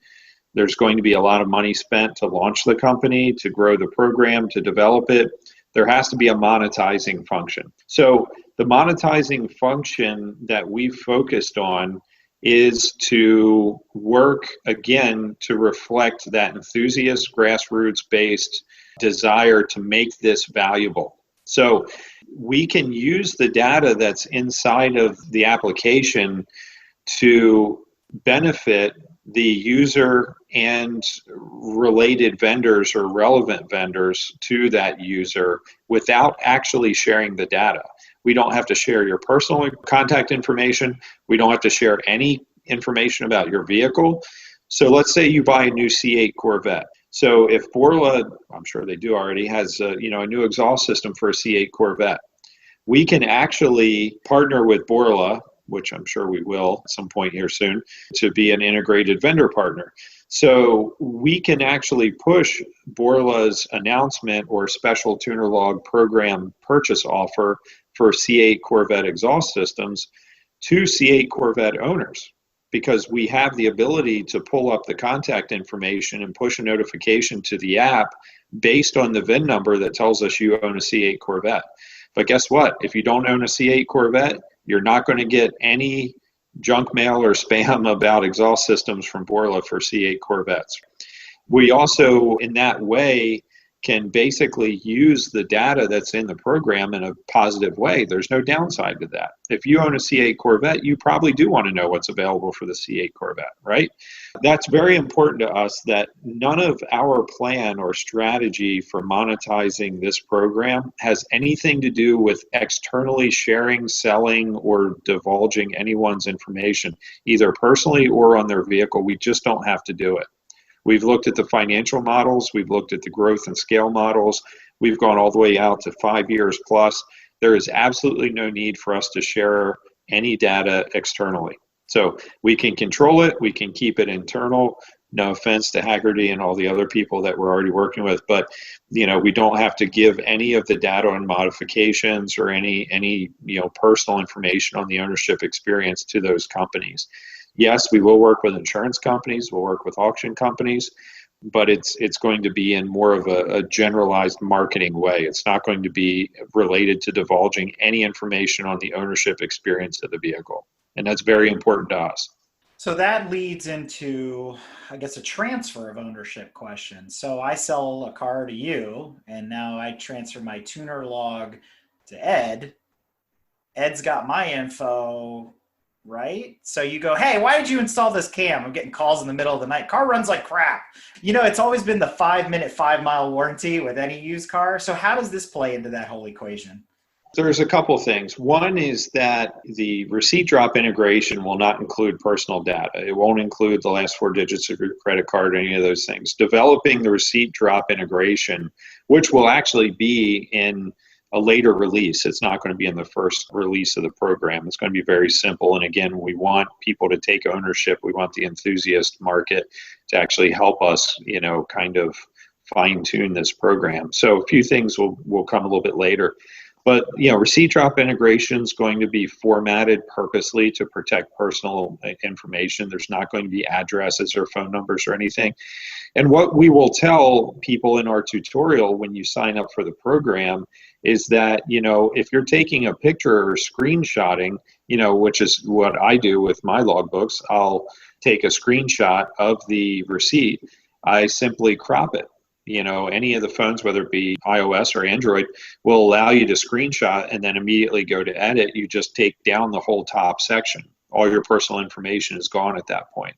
There's going to be a lot of money spent to launch the company, to grow the program, to develop it. There has to be a monetizing function. So the monetizing function that we've focused on is to work, again, to reflect that enthusiast, grassroots-based desire to make this valuable. So we can use the data that's inside of the application to benefit the user and related vendors or relevant vendors to that user without actually sharing the data. We don't have to share your personal contact information. We don't have to share any information about your vehicle. So let's say you buy a new C8 Corvette. So if Borla, I'm sure they do already, has a new exhaust system for a C8 Corvette, we can actually partner with Borla, which I'm sure we will at some point here soon, to be an integrated vendor partner. So we can actually push Borla's announcement or special TunerLog program purchase offer for C8 Corvette exhaust systems to C8 Corvette owners, because we have the ability to pull up the contact information and push a notification to the app based on the VIN number that tells us you own a C8 Corvette. But guess what? If you don't own a C8 Corvette, you're not going to get any junk mail or spam about exhaust systems from Borla for C8 Corvettes. We also, in that way, can basically use the data that's in the program in a positive way. There's no downside to that. If you own a C8 Corvette, you probably do want to know what's available for the C8 Corvette, right? That's very important to us, that none of our plan or strategy for monetizing this program has anything to do with externally sharing, selling, or divulging anyone's information, either personally or on their vehicle. We just don't have to do it. We've looked at the financial models. We've looked at the growth and scale models. We've gone all the way out to 5 years plus. There is absolutely no need for us to share any data externally. So we can control it. We can keep it internal. No offense to Haggerty and all the other people that we're already working with, but we don't have to give any of the data on modifications or any personal information on the ownership experience to those companies. Yes, we will work with insurance companies, we'll work with auction companies, but it's going to be in more of a generalized marketing way. It's not going to be related to divulging any information on the ownership experience of the vehicle. And that's very important to us. So that leads into, I guess, a transfer of ownership question. So I sell a car to you, and now I transfer my TunerLog to Ed. Ed's got my info, right? So you go, hey, why did you install this cam? I'm getting calls in the middle of the night. Car runs like crap. It's always been the 5-minute, 5-mile warranty with any used car. So how does this play into that whole equation? There's a couple things. One is that the receipt drop integration will not include personal data. It won't include the last 4 digits of your credit card or any of those things. Developing the receipt drop integration, which will actually be in a later release. It's not going to be in the first release of the program. It's going to be very simple. And again, we want people to take ownership. We want the enthusiast market to actually help us, kind of fine tune this program. So a few things will come a little bit later. But, receipt drop integration is going to be formatted purposely to protect personal information. There's not going to be addresses or phone numbers or anything. And what we will tell people in our tutorial when you sign up for the program is that, if you're taking a picture or screenshotting, which is what I do with my logbooks, I'll take a screenshot of the receipt. I simply crop it. Any of the phones, whether it be iOS or Android, will allow you to screenshot and then immediately go to edit. You just take down the whole top section. All your personal information is gone at that point.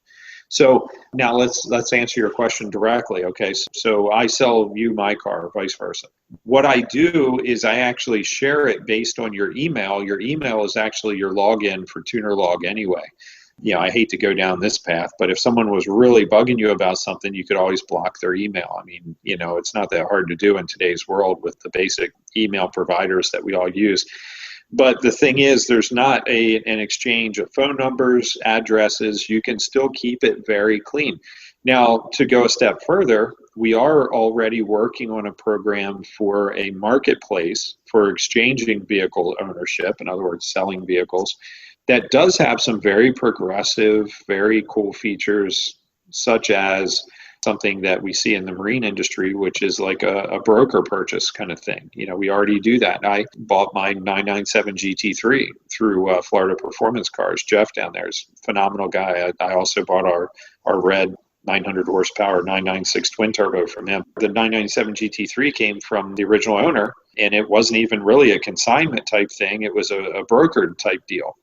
So now let's answer your question directly. Okay, so I sell you my car, or vice versa. What I do is I actually share it based on your email. Your email is actually your login for TunerLog anyway. I hate to go down this path, but if someone was really bugging you about something, you could always block their email. I mean, it's not that hard to do in today's world with the basic email providers that we all use. But the thing is, there's not an exchange of phone numbers, addresses. You can still keep it very clean. Now, to go a step further, we are already working on a program for a marketplace for exchanging vehicle ownership, in other words, selling vehicles, that does have some very progressive, very cool features, such as something that we see in the marine industry, which is like a broker purchase kind of thing. You know, we already do that. I bought my 997 GT3 through Florida Performance Cars. Jeff down there is a phenomenal guy. I also bought our red 900 horsepower 996 twin turbo from him. The 997 GT3 came from the original owner, and it wasn't even really a consignment type thing. It was a brokered type deal.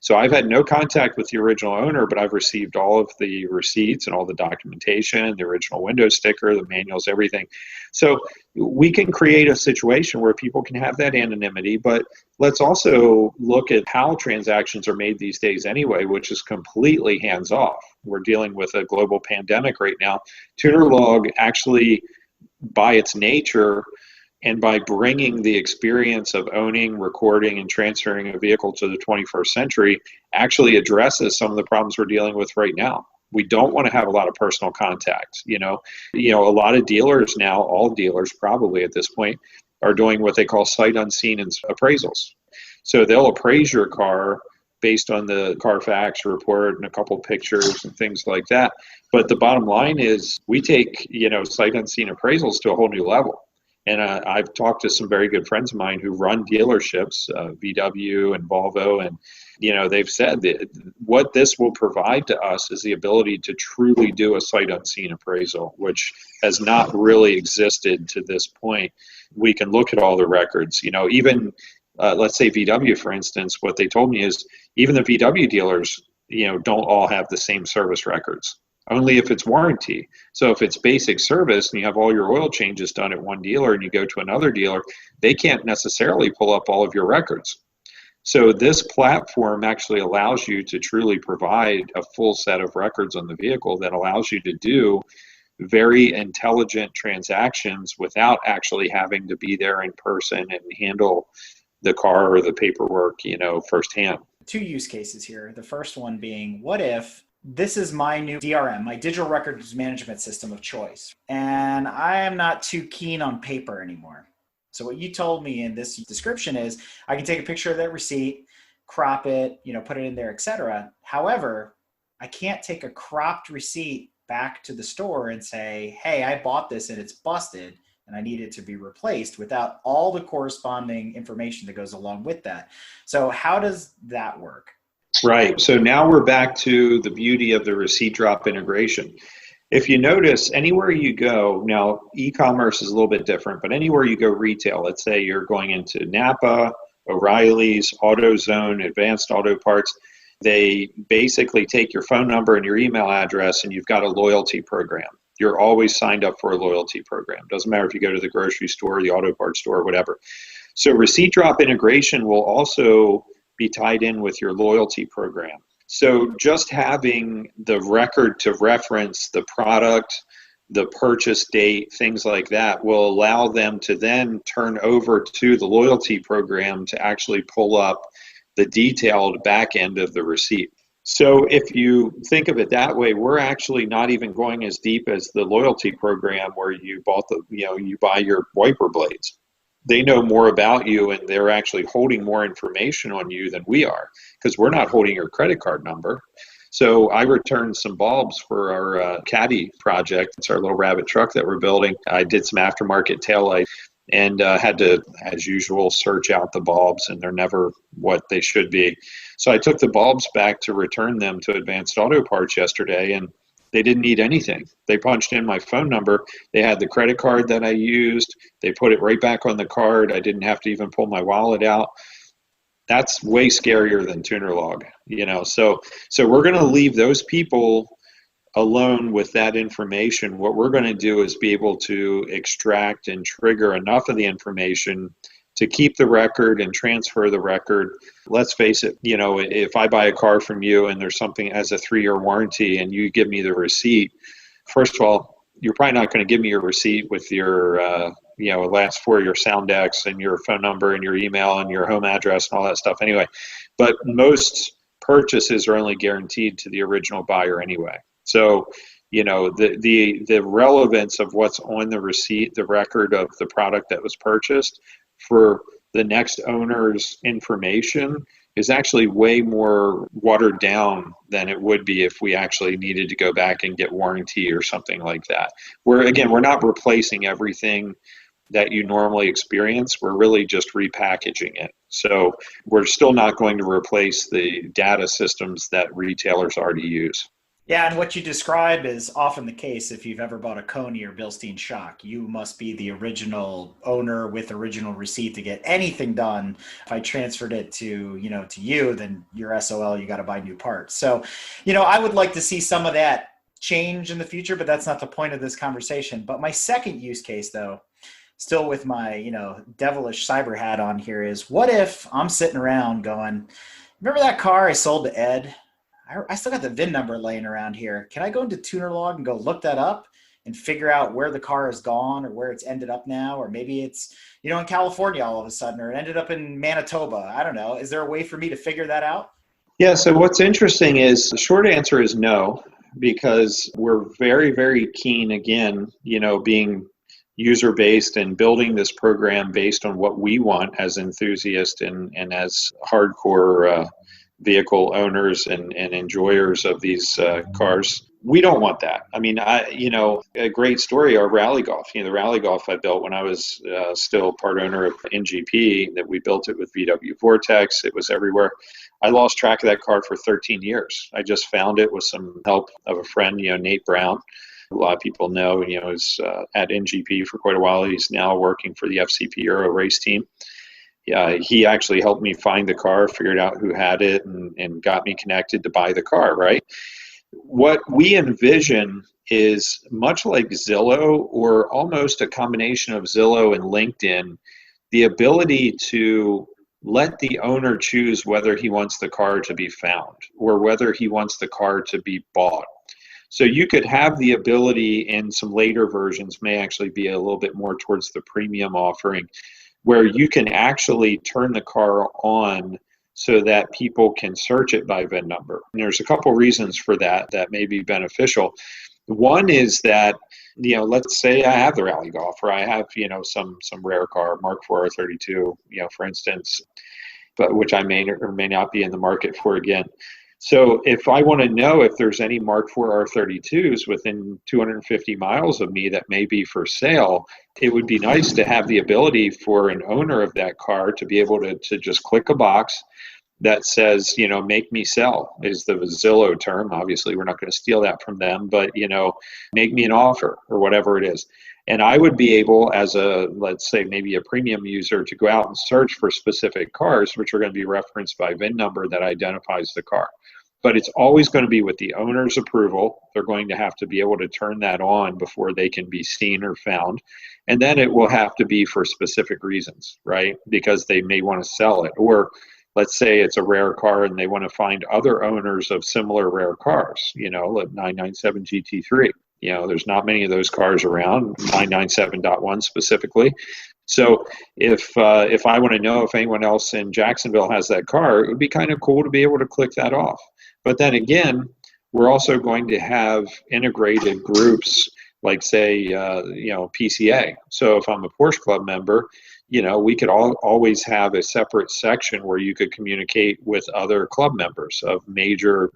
So I've had no contact with the original owner, but I've received all of the receipts and all the documentation, the original window sticker, the manuals, everything. So we can create a situation where people can have that anonymity, but let's also look at how transactions are made these days anyway, which is completely hands-off. We're dealing with a global pandemic right now. TunerLog actually, by its nature, and by bringing the experience of owning, recording, and transferring a vehicle to the 21st century, actually addresses some of the problems we're dealing with right now. We don't want to have a lot of personal contact. You know, a lot of dealers now, all dealers probably at this point, are doing what they call sight unseen appraisals. So they'll appraise your car based on the Carfax report and a couple pictures and things like that. But the bottom line is we take, sight unseen appraisals to a whole new level. And I've talked to some very good friends of mine who run dealerships, VW and Volvo, and they've said that what this will provide to us is the ability to truly do a sight unseen appraisal, which has not really existed to this point. We can look at all the records, even let's say VW, for instance. What they told me is even the VW dealers, don't all have the same service records. Only if it's warranty. So if it's basic service and you have all your oil changes done at one dealer and you go to another dealer, they can't necessarily pull up all of your records. So this platform actually allows you to truly provide a full set of records on the vehicle that allows you to do very intelligent transactions without actually having to be there in person and handle the car or the paperwork, firsthand. Two use cases here. The first one being, what if this is my new DRM, my digital records management system of choice, and I am not too keen on paper anymore. So what you told me in this description is I can take a picture of that receipt, crop it, put it in there, etc. However, I can't take a cropped receipt back to the store and say, hey, I bought this and it's busted and I need it to be replaced without all the corresponding information that goes along with that. So how does that work? Right. So now we're back to the beauty of the receipt drop integration. If you notice, anywhere you go, now e-commerce is a little bit different, but anywhere you go retail, let's say you're going into Napa, O'Reilly's, AutoZone, Advanced Auto Parts, they basically take your phone number and your email address and you've got a loyalty program. You're always signed up for a loyalty program. Doesn't matter if you go to the grocery store, the auto parts store, whatever. So receipt drop integration will also be tied in with your loyalty program. So just having the record to reference the product, the purchase date, things like that will allow them to then turn over to the loyalty program to actually pull up the detailed back end of the receipt. So if you think of it that way, we're actually not even going as deep as the loyalty program where you bought you buy your wiper blades. They know more about you and they're actually holding more information on you than we are because we're not holding your credit card number. So I returned some bulbs for our Caddy project. It's our little rabbit truck that we're building. I did some aftermarket taillight and had to, as usual, search out the bulbs, and they're never what they should be. So I took the bulbs back to return them to Advanced Auto Parts yesterday, and they didn't need anything. They punched in my phone number. They had the credit card that I used. They put it right back on the card. I didn't have to even pull my wallet out. That's way scarier than TunerLog, So we're going to leave those people alone with that information. What we're going to do is be able to extract and trigger enough of the information to keep the record and transfer the record. Let's face it, if I buy a car from you and there's something as a 3-year warranty and you give me the receipt, first of all, you're probably not going to give me your receipt with your, last 4 of your sound decks and your phone number and your email and your home address and all that stuff anyway. But most purchases are only guaranteed to the original buyer anyway. So, the relevance of what's on the receipt, the record of the product that was purchased for the next owner's information is actually way more watered down than it would be if we actually needed to go back and get warranty or something like that. We're not replacing everything that you normally experience. We're really just repackaging it. So we're still not going to replace the data systems that retailers already use. Yeah, and what you describe is often the case if you've ever bought a Coney or Bilstein shock. You must be the original owner with original receipt to get anything done. If I transferred it to you, then you're SOL, you got to buy new parts. So, I would like to see some of that change in the future, but that's not the point of this conversation. But my second use case, though, still with my, devilish cyber hat on here, is what if I'm sitting around going, remember that car I sold to Ed? I still got the VIN number laying around here. Can I go into TunerLog and go look that up and figure out where the car has gone or where it's ended up now? Or maybe it's, in California all of a sudden, or it ended up in Manitoba. I don't know. Is there a way for me to figure that out? Yeah, so what's interesting is the short answer is no, because we're very, very keen, again, being user-based and building this program based on what we want as enthusiasts and as hardcore vehicle owners and enjoyers of these cars. We don't want that. I mean, a great story, our rally golf, the rally golf I built when I was still part owner of NGP, that we built it with VW Vortex. It was everywhere. I lost track of that car for 13 years. I just found it with some help of a friend, Nate Brown. A lot of people know, is at NGP for quite a while. He's now working for the FCP Euro race team. Yeah, he actually helped me find the car, figured out who had it, and got me connected to buy the car, right? What we envision is much like Zillow, or almost a combination of Zillow and LinkedIn, the ability to let the owner choose whether he wants the car to be found or whether he wants the car to be bought. So you could have the ability, in some later versions may actually be a little bit more towards the premium offering, where you can actually turn the car on so that people can search it by VIN number. And there's a couple reasons for that may be beneficial. One is that, let's say I have the rally golf, or I have, some rare car, Mark IV R32, for instance, but which I may or may not be in the market for again. So if I want to know if there's any Mark IV R32s within 250 miles of me that may be for sale, it would be nice to have the ability for an owner of that car to be able to just click a box that says, make me sell, is the Zillow term. Obviously, we're not going to steal that from them, but, make me an offer or whatever it is. And I would be able, as let's say maybe a premium user, to go out and search for specific cars, which are going to be referenced by VIN number that identifies the car. But it's always going to be with the owner's approval. They're going to have to be able to turn that on before they can be seen or found. And then it will have to be for specific reasons, right? Because they may want to sell it. Or let's say it's a rare car and they want to find other owners of similar rare cars, like 997 GT3. There's not many of those cars around, 997.1 specifically. So if I want to know if anyone else in Jacksonville has that car, it would be kind of cool to be able to click that off. But then again, we're also going to have integrated groups like, say, PCA. So if I'm a Porsche Club member, we could always have a separate section where you could communicate with other club members of major,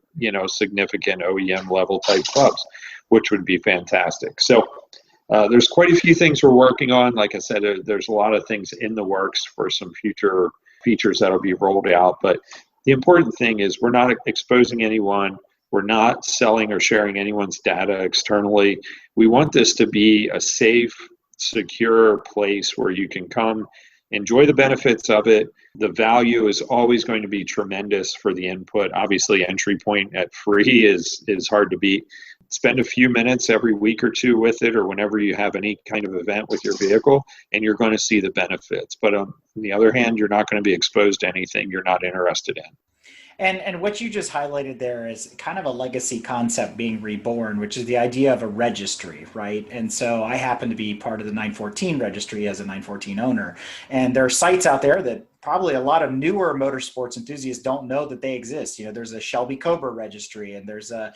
significant OEM level type clubs, which would be fantastic. So there's quite a few things we're working on. Like I said, there's a lot of things in the works for some future features that'll be rolled out. But the important thing is we're not exposing anyone. We're not selling or sharing anyone's data externally. We want this to be a safe, secure place where you can come, enjoy the benefits of it. The value is always going to be tremendous for the input. Obviously, entry point at free is hard to beat. Spend a few minutes every week or two with it, or whenever you have any kind of event with your vehicle, and you're going to see the benefits. But on the other hand, you're not going to be exposed to anything you're not interested in. And what you just highlighted there is kind of a legacy concept being reborn, which is the idea of a registry, right? And so I happen to be part of the 914 registry as a 914 owner. And there are sites out there that probably a lot of newer motorsports enthusiasts don't know that they exist. There's a Shelby Cobra registry, and there's a,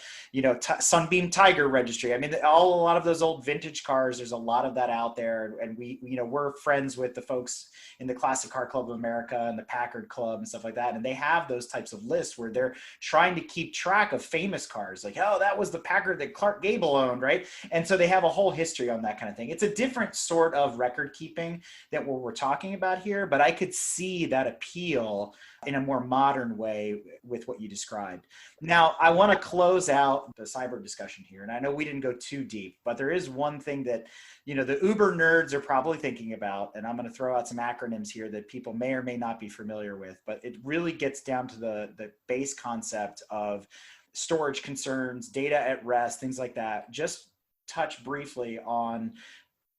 Sunbeam Tiger registry. I mean, a lot of those old vintage cars, there's a lot of that out there. And we're friends with the folks in the Classic Car Club of America and the Packard Club and stuff like that. And they have those types of lists where they're trying to keep track of famous cars. Like, oh, that was the Packard that Clark Gable owned, right? And so they have a whole history on that kind of thing. It's a different sort of record keeping that we're talking about here, but I could see that appeal in a more modern way with what you described. Now, I want to close out the cyber discussion here. And I know we didn't go too deep, but there is one thing that, the Uber nerds are probably thinking about, and I'm going to throw out some acronyms here that people may or may not be familiar with, but it really gets down to the base concept of storage concerns, data at rest, things like that. Just touch briefly on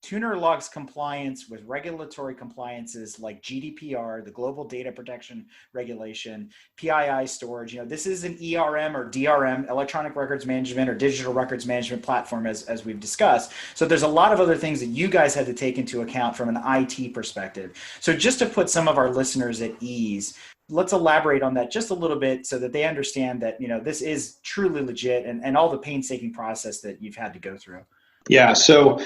TunerLog's compliance with regulatory compliances like GDPR, the Global Data Protection Regulation, PII storage. This is an ERM or DRM, electronic records management or digital records management platform, as we've discussed. So there's a lot of other things that you guys had to take into account from an IT perspective. So just to put some of our listeners at ease, let's elaborate on that just a little bit so that they understand that, this is truly legit and all the painstaking process that you've had to go through. Yeah, so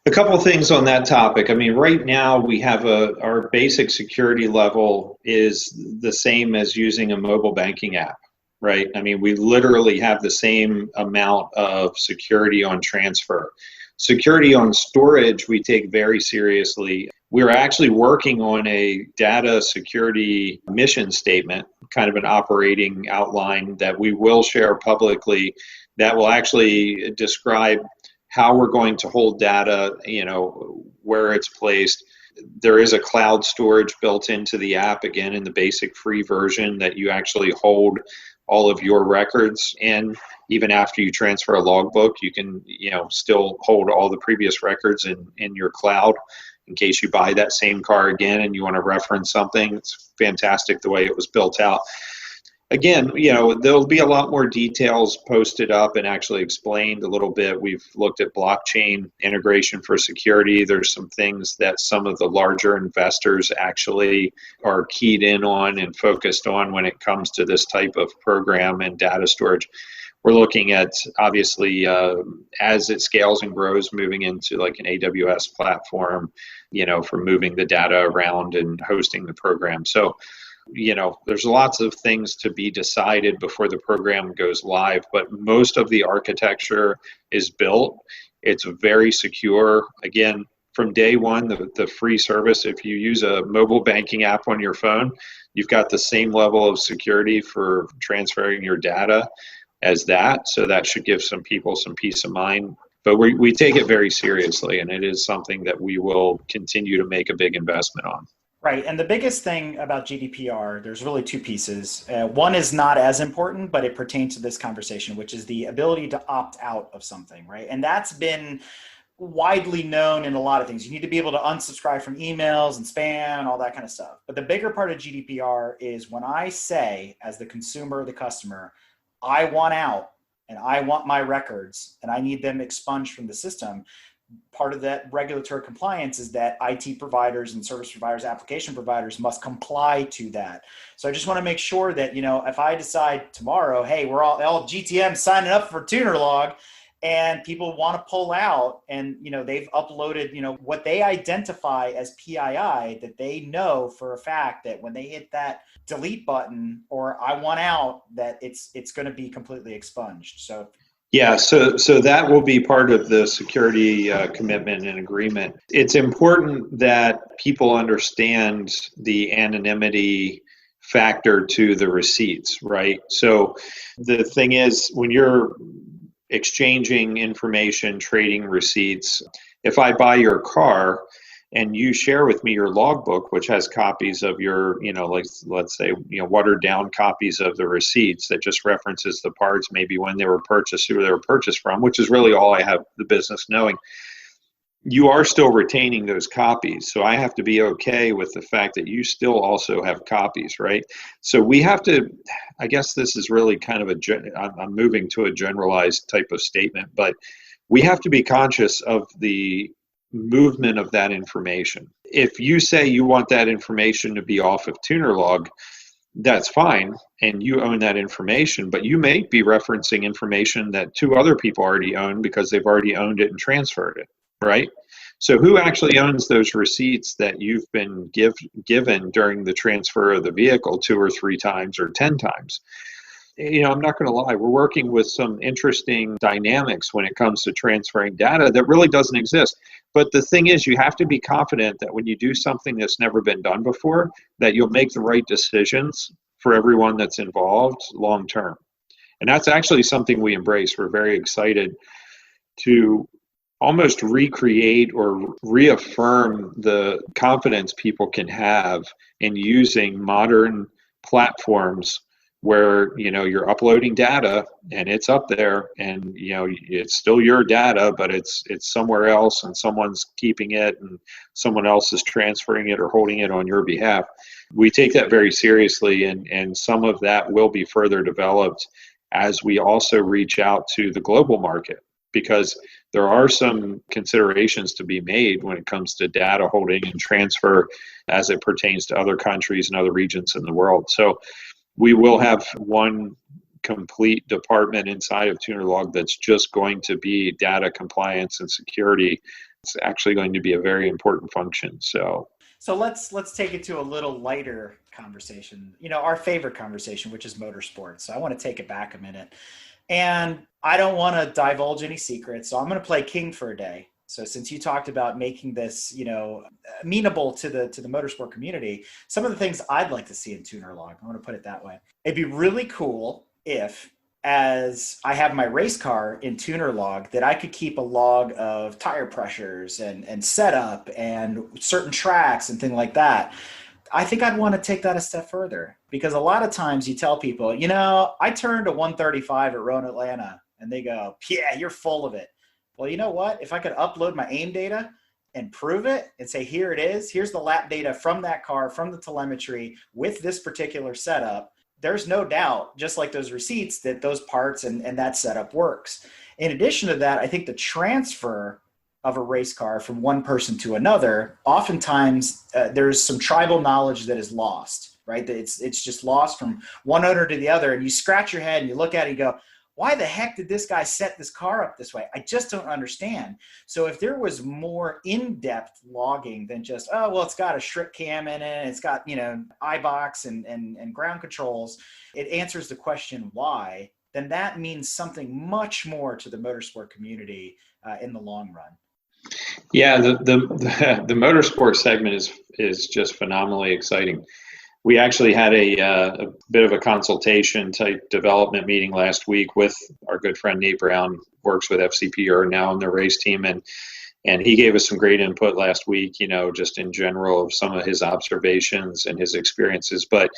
a couple of things on that topic. I mean, right now we have our basic security level is the same as using a mobile banking app, right? I mean, we literally have the same amount of security on transfer. Security on storage, we take very seriously. We're actually working on a data security mission statement, kind of an operating outline that we will share publicly that will actually describe how we're going to hold data, where it's placed. There is a cloud storage built into the app, again, in the basic free version that you actually hold all of your records in. Even after you transfer a logbook, you can, still hold all the previous records in your cloud in case you buy that same car again and you want to reference something. It's fantastic the way it was built out. Again, there'll be a lot more details posted up and actually explained a little bit. We've looked at blockchain integration for security. There's some things that some of the larger investors actually are keyed in on and focused on when it comes to this type of program and data storage. We're looking at, obviously, as it scales and grows, moving into like an AWS platform, for moving the data around and hosting the program. So, there's lots of things to be decided before the program goes live, but most of the architecture is built. It's very secure. Again, from day one, the free service, if you use a mobile banking app on your phone, you've got the same level of security for transferring your data as that. So that should give some people some peace of mind. But we take it very seriously, and it is something that we will continue to make a big investment on. Right. And the biggest thing about GDPR, there's really two pieces. One is not as important, but it pertains to this conversation, which is the ability to opt out of something, right? And that's been widely known in a lot of things. You need to be able to unsubscribe from emails and spam and all that kind of stuff. But the bigger part of GDPR is when I say, as the consumer or the customer, I want out and I want my records and I need them expunged from the system. Part of that regulatory compliance is that IT providers and service providers, application providers must comply to that. So I just want to make sure that, if I decide tomorrow, hey, we're all GTM signing up for TunerLog, and people want to pull out and, they've uploaded, what they identify as PII, that they know for a fact that when they hit that delete button or I want out, that it's going to be completely expunged. So yeah, so that will be part of the security commitment and agreement. It's important that people understand the anonymity factor to the receipts, right? So the thing is, when you're exchanging information, trading receipts, if I buy your car and you share with me your logbook, which has copies of your, let's say, watered down copies of the receipts that just references the parts, maybe when they were purchased, who they were purchased from, which is really all I have the business knowing. You are still retaining those copies. So I have to be okay with the fact that you still also have copies, right? So we have to, I guess this is really kind of I'm moving to a generalized type of statement, but we have to be conscious of the movement of that information. If you say you want that information to be off of TunerLog, that's fine, and you own that information, but you may be referencing information that two other people already own because they've already owned it and transferred it, right? So who actually owns those receipts that you've been given during the transfer of the vehicle 2 or 3 times or 10 times? I'm not going to lie, we're working with some interesting dynamics when it comes to transferring data that really doesn't exist. But the thing is, you have to be confident that when you do something that's never been done before, that you'll make the right decisions for everyone that's involved long term. And that's actually something we embrace. We're very excited to almost recreate or reaffirm the confidence people can have in using modern platforms where you're uploading data and it's up there, and it's still your data, but it's somewhere else, and someone's keeping it and someone else is transferring it or holding it on your behalf. We take that very seriously, and some of that will be further developed as we also reach out to the global market, because there are some considerations to be made when it comes to data holding and transfer as it pertains to other countries and other regions in the world. So we will have one complete department inside of TunerLog that's just going to be data compliance and security. It's actually going to be a very important function. So let's take it to a little lighter conversation. Our favorite conversation, which is motorsports. So I want to take it back a minute. And I don't want to divulge any secrets, so I'm going to play king for a day. So since you talked about making this, amenable to the motorsport community, some of the things I'd like to see in TunerLog, I want to put it that way. It'd be really cool if, as I have my race car in TunerLog, that I could keep a log of tire pressures and setup and certain tracks and things like that. I think I'd want to take that a step further, because a lot of times you tell people, I turned a 135 at Roan Atlanta, and they go, yeah, you're full of it. Well, you know what? If I could upload my AIM data and prove it and say, here it is, here's the lap data from that car, from the telemetry with this particular setup, there's no doubt, just like those receipts, that those parts and that setup works. In addition to that, I think the transfer of a race car from one person to another, oftentimes there's some tribal knowledge that is lost, right? That it's just lost from one owner to the other, and you scratch your head and you look at it and you go, why the heck did this guy set this car up this way? I just don't understand. So if there was more in-depth logging than just, oh, well, it's got a Schritt cam in it, it's got, iBox and ground controls, it answers the question why, then that means something much more to the motorsport community in the long run. Yeah, the motorsport segment is just phenomenally exciting. We actually had a bit of a consultation type development meeting last week with our good friend Nate Brown, works with FCP or now on the race team, and he gave us some great input last week, just in general of some of his observations and his experiences. But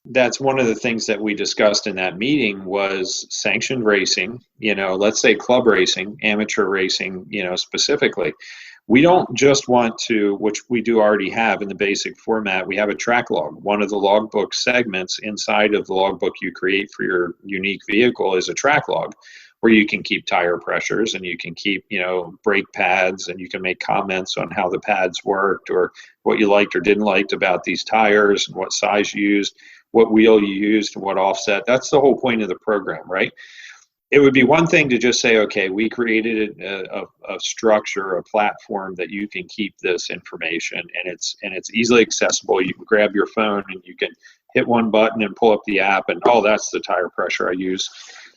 that's one of the things that we discussed in that meeting was sanctioned racing, let's say club racing, amateur racing, specifically. We don't just want to, which we do already have in the basic format, we have a track log. One of the logbook segments inside of the logbook you create for your unique vehicle is a track log, where you can keep tire pressures and you can keep, brake pads, and you can make comments on how the pads worked or what you liked or didn't like about these tires and what size you used, what wheel you used and what offset. That's the whole point of the program, right? It would be one thing to just say, okay, we created a structure, a platform that you can keep this information, and it's easily accessible. You can grab your phone and you can hit one button and pull up the app, and oh, that's the tire pressure I use.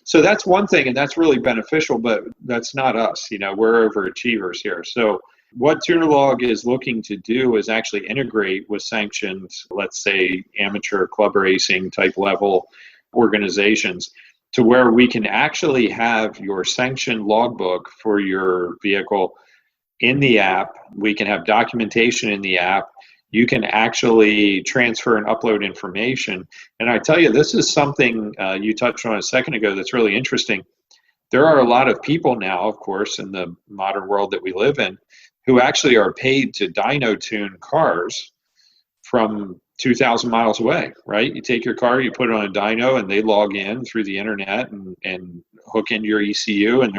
So that's one thing, and that's really beneficial, but that's not us. We're overachievers here. So what TunerLog is looking to do is actually integrate with sanctioned, let's say, amateur club racing type level organizations, to where we can actually have your sanctioned logbook for your vehicle in the app. We can have documentation in the app. You can actually transfer and upload information. And I tell you, this is something you touched on a second ago that's really interesting. There are a lot of people now, of course, in the modern world that we live in, who actually are paid to dyno tune cars from 2,000 miles away, right? You take your car, you put it on a dyno, and they log in through the internet and hook into your ECU, and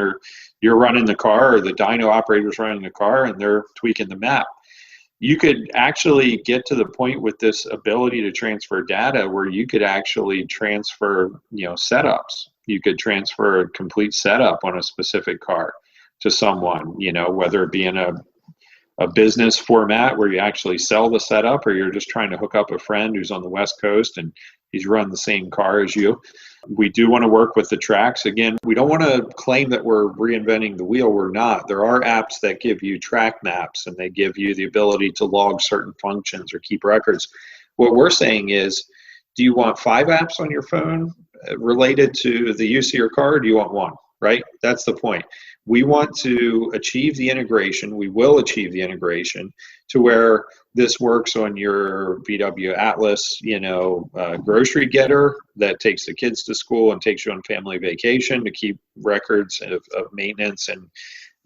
you're running the car, or the dyno operator's running the car, and they're tweaking the map. You could actually get to the point with this ability to transfer data where you could actually transfer, setups. You could transfer a complete setup on a specific car to someone, whether it be in a business format where you actually sell the setup, or you're just trying to hook up a friend who's on the West Coast and he's run the same car as you. We do want to work with the tracks. Again, we don't want to claim that we're reinventing the wheel. We're not. There are apps that give you track maps, and they give you the ability to log certain functions or keep records. What we're saying is, do you want 5 apps on your phone related to the use of your car, or do you want 1? Right? That's the point. We want to achieve the integration. We will achieve the integration to where this works on your VW Atlas, grocery getter that takes the kids to school and takes you on family vacation to keep records of maintenance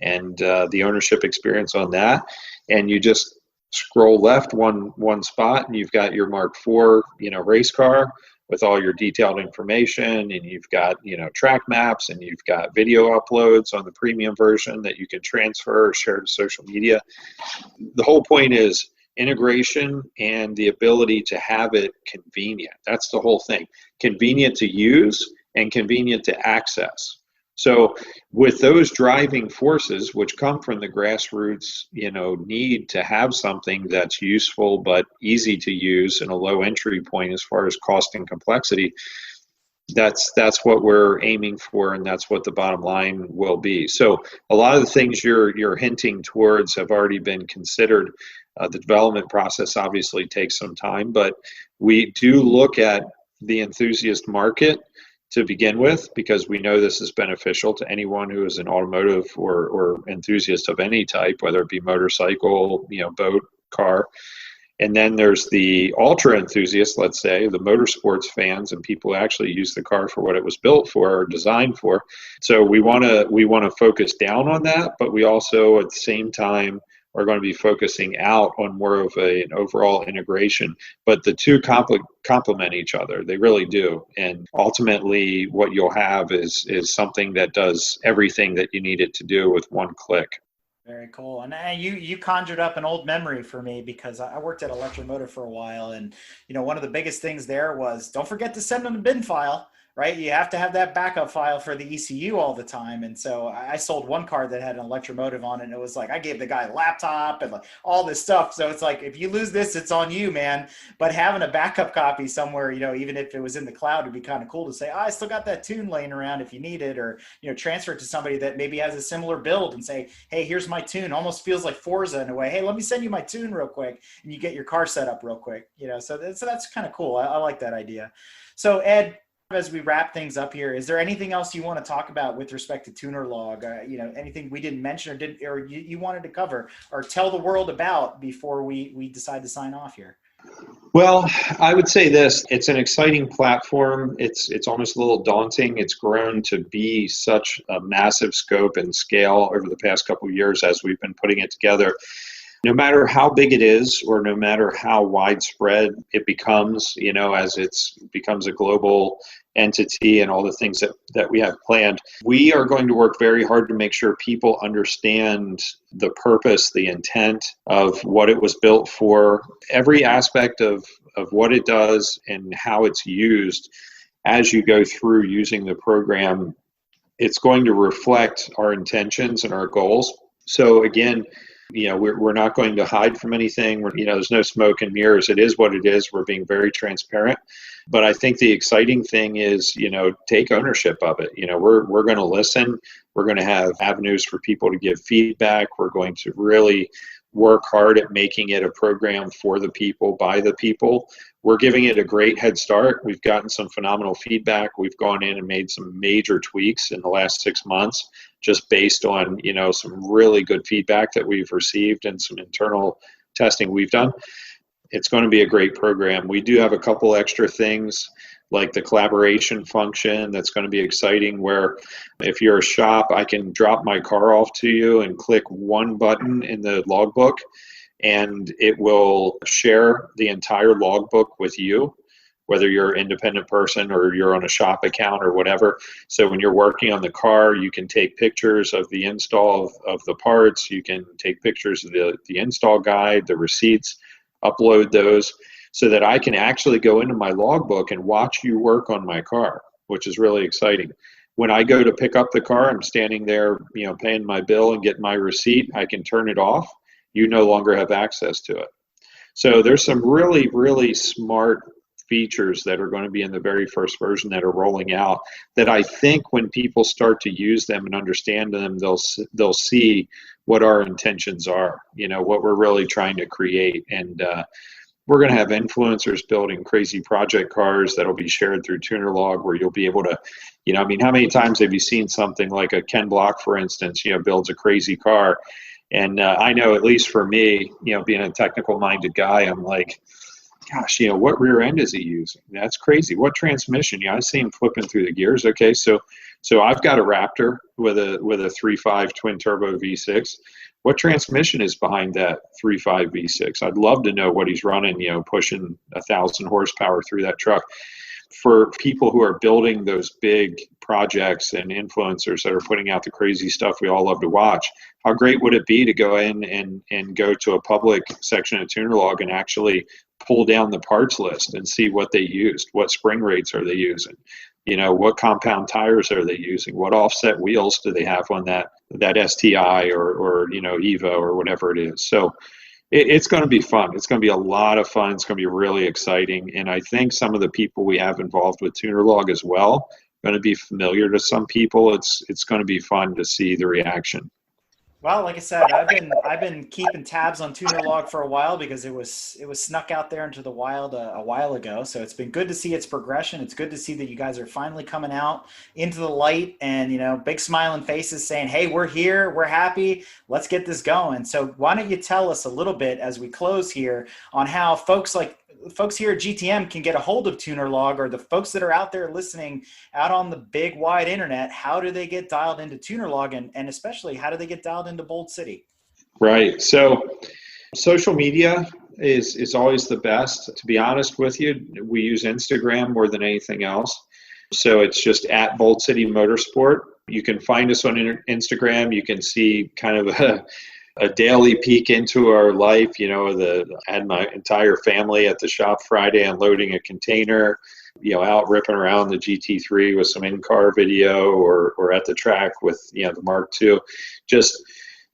and the ownership experience on that. And you just scroll left one spot, and you've got your Mark IV, race car with all your detailed information, and you've got, track maps, and you've got video uploads on the premium version that you can transfer or share to social media. The whole point is integration and the ability to have it convenient. That's the whole thing. Convenient to use and convenient to access. So with those driving forces, which come from the grassroots, need to have something that's useful but easy to use and a low entry point as far as cost and complexity, that's what we're aiming for, and that's what the bottom line will be. So a lot of the things you're hinting towards have already been considered. The development process obviously takes some time, but we do look at the enthusiast market to begin with, because we know this is beneficial to anyone who is an automotive or enthusiast of any type, whether it be motorcycle, boat, car. And then there's the ultra enthusiasts, let's say, the motorsports fans, and people who actually use the car for what it was built for or designed for. So we want to focus down on that, but we also at the same time are going to be focusing out on more of an overall integration. But the two complement each other. They really do. And ultimately, what you'll have is something that does everything that you need it to do with one click. Very cool. And you conjured up an old memory for me, because I worked at Electromotive for a while. And, one of the biggest things there was, don't forget to send them a bin file. Right? You have to have that backup file for the ECU all the time. And so I sold one car that had an Electromotive on it, and it was like, I gave the guy a laptop and like all this stuff. So it's like, if you lose this, it's on you, man. But having a backup copy somewhere, even if it was in the cloud, it'd be kind of cool to say, I still got that tune laying around if you need it, or, transfer it to somebody that maybe has a similar build and say, hey, here's my tune. Almost feels like Forza in a way. Hey, let me send you my tune real quick. And you get your car set up real quick, so that's kind of cool. I like that idea. So Ed, as we wrap things up here, is there anything else you want to talk about with respect to TunerLog? Anything we didn't mention or you wanted to cover or tell the world about before we decide to sign off here? Well, I would say this: it's an exciting platform. It's almost a little daunting. It's grown to be such a massive scope and scale over the past couple of years as we've been putting it together. No matter how big it is, or no matter how widespread it becomes, as it becomes a global entity and all the things that we have planned, we are going to work very hard to make sure people understand the purpose, the intent of what it was built for, every aspect of what it does and how it's used. As you go through using the program, it's going to reflect our intentions and our goals. So again, we're not going to hide from anything. There's no smoke and mirrors. It is what it is. We're being very transparent. But I think the exciting thing is, take ownership of it. We're going to listen. We're going to have avenues for people to give feedback. We're going to really work hard at making it a program for the people, by the people. We're giving it a great head start. We've gotten some phenomenal feedback. We've gone in and made some major tweaks in the last 6 months, just based on, some really good feedback that we've received and some internal testing we've done. It's going to be a great program. We do have a couple extra things like the collaboration function that's going to be exciting, where if you're a shop, I can drop my car off to you and click one button in the logbook, and it will share the entire logbook with you, whether you're an independent person or you're on a shop account or whatever. So when you're working on the car, you can take pictures of the install of the parts. You can take pictures of the install guide, the receipts, upload those so that I can actually go into my logbook and watch you work on my car, which is really exciting. When I go to pick up the car, I'm standing there, paying my bill and getting my receipt. I can turn it off. You no longer have access to it. So there's some really, really smart features that are going to be in the very first version that are rolling out that I think when people start to use them and understand them, they'll see what our intentions are, what we're really trying to create. And we're going to have influencers building crazy project cars that'll be shared through TunerLog, where you'll be able to, how many times have you seen something like a Ken Block, for instance, builds a crazy car? And I know, at least for me, being a technical minded guy, I'm like, gosh, what rear end is he using? That's crazy. What transmission? I see him flipping through the gears. Okay, so I've got a Raptor with a 3.5 twin turbo V6. What transmission is behind that 3.5 V6? I'd love to know what he's running, pushing 1,000 horsepower through that truck. For people who are building those big projects and influencers that are putting out the crazy stuff we all love to watch, how great would it be to go in and go to a public section of TunerLog and actually pull down the parts list and see what they used, what spring rates are they using, what compound tires are they using, what offset wheels do they have on that STI or Evo or whatever it is. So it's going to be fun. It's going to be a lot of fun. It's going to be really exciting. And I think some of the people we have involved with TunerLog as well are going to be familiar to some people. It's going to be fun to see the reaction. Well, like I said, I've been keeping tabs on TunerLog for a while because it was snuck out there into the wild a while ago. So it's been good to see its progression. It's good to see that you guys are finally coming out into the light and big smiling faces saying, "Hey, we're here, we're happy, let's get this going." So why don't you tell us a little bit as we close here on how folks here at GTM can get a hold of TunerLog, or the folks that are out there listening out on the big wide internet? How do they get dialed into TunerLog, and especially how do they get dialed into Bold City? Right. So social media is always the best. To be honest with you, we use Instagram more than anything else. So it's just at Bold City Motorsport. You can find us on Instagram. You can see kind of a daily peek into our life. I had my entire family at the shop Friday unloading a container, out ripping around the GT3 with some in-car video, or at the track with, the Mark II.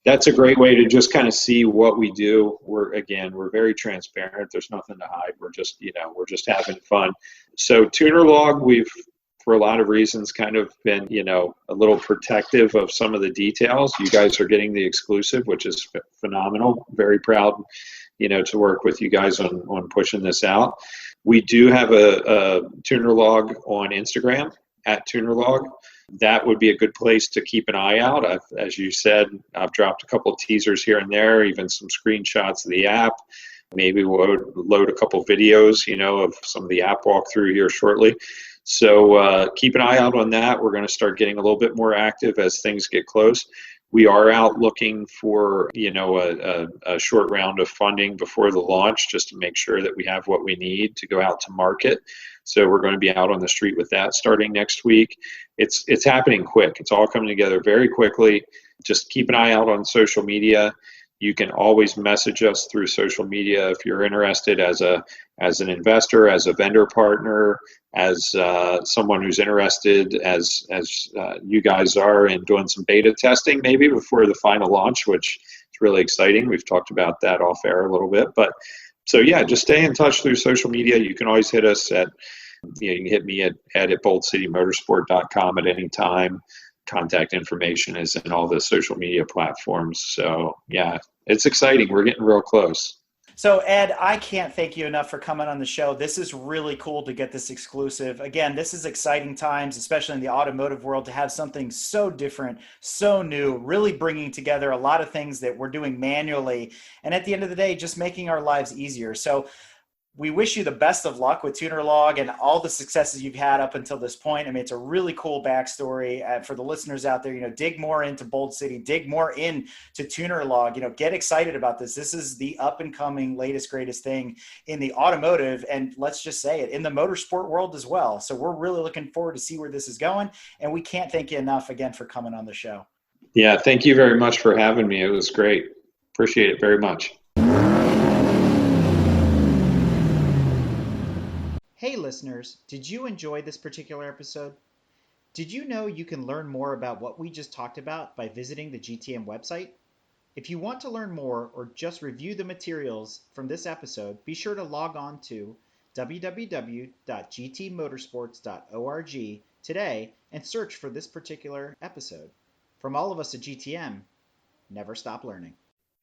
That's a great way to just kind of see what we do. We're very transparent. There's nothing to hide. We're just having fun. So TunerLog, we've, for a lot of reasons, kind of been, a little protective of some of the details. You guys are getting the exclusive, which is phenomenal. Very proud, to work with you guys on pushing this out. We do have a TunerLog on Instagram, at TunerLog. That would be a good place to keep an eye out. As you said, I've dropped a couple of teasers here and there, even some screenshots of the app. Maybe we'll load a couple videos, of some of the app walkthrough here shortly. So keep an eye out on that. We're going to start getting a little bit more active as things get close. We are out looking for, a short round of funding before the launch, just to make sure that we have what we need to go out to market. So we're going to be out on the street with that starting next week. It's happening quick. It's all coming together very quickly. Just keep an eye out on social media. You can always message us through social media if you're interested as an investor, as a vendor partner, as someone who's interested, as you guys are, in doing some beta testing maybe before the final launch, which is really exciting. We've talked about that off air a little bit. But so yeah, just stay in touch through social media. You can always hit us at, you can hit me at boldcitymotorsport.com at any time. Contact information is in all the social media platforms. So yeah, it's exciting. We're getting real close. So Ed, I can't thank you enough for coming on the show. This is really cool to get this exclusive. Again, this is exciting times, especially in the automotive world, to have something so different, so new, really bringing together a lot of things that we're doing manually. And at the end of the day, just making our lives easier. So we wish you the best of luck with TunerLog and all the successes you've had up until this point. I mean, it's a really cool backstory. For the listeners out there, dig more into Bold City, dig more into TunerLog, get excited about this. This is the up and coming latest, greatest thing in the automotive, and let's just say it, in the motorsport world as well. So we're really looking forward to see where this is going. And we can't thank you enough again for coming on the show. Yeah, thank you very much for having me. It was great. Appreciate it very much. Hey listeners, did you enjoy this particular episode? Did you know you can learn more about what we just talked about by visiting the GTM website? If you want to learn more or just review the materials from this episode, be sure to log on to www.gtmotorsports.org today and search for this particular episode. From all of us at GTM, never stop learning.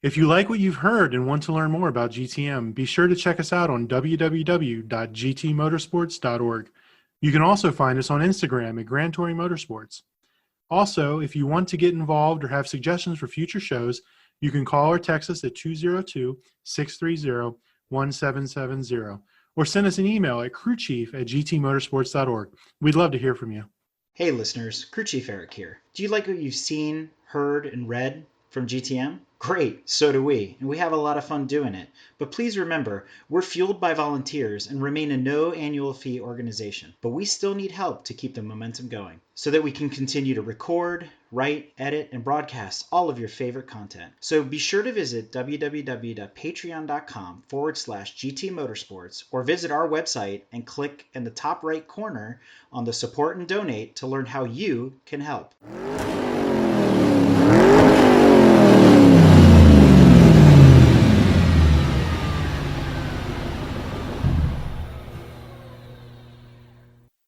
If you like what you've heard and want to learn more about GTM, be sure to check us out on www.gtmotorsports.org. You can also find us on Instagram at Grand Touring Motorsports. Also, if you want to get involved or have suggestions for future shows, you can call or text us at 202-630-1770 or send us an email at crewchief@gtmotorsports.org. We'd love to hear from you. Hey listeners, Crew Chief Eric here. Do you like what you've seen, heard, and read from GTM? Great, so do we, and we have a lot of fun doing it. But please remember, we're fueled by volunteers and remain a no annual fee organization. But we still need help to keep the momentum going so that we can continue to record, write, edit, and broadcast all of your favorite content. So be sure to visit www.patreon.com/GT Motorsports or visit our website and click in the top right corner on the support and donate to learn how you can help.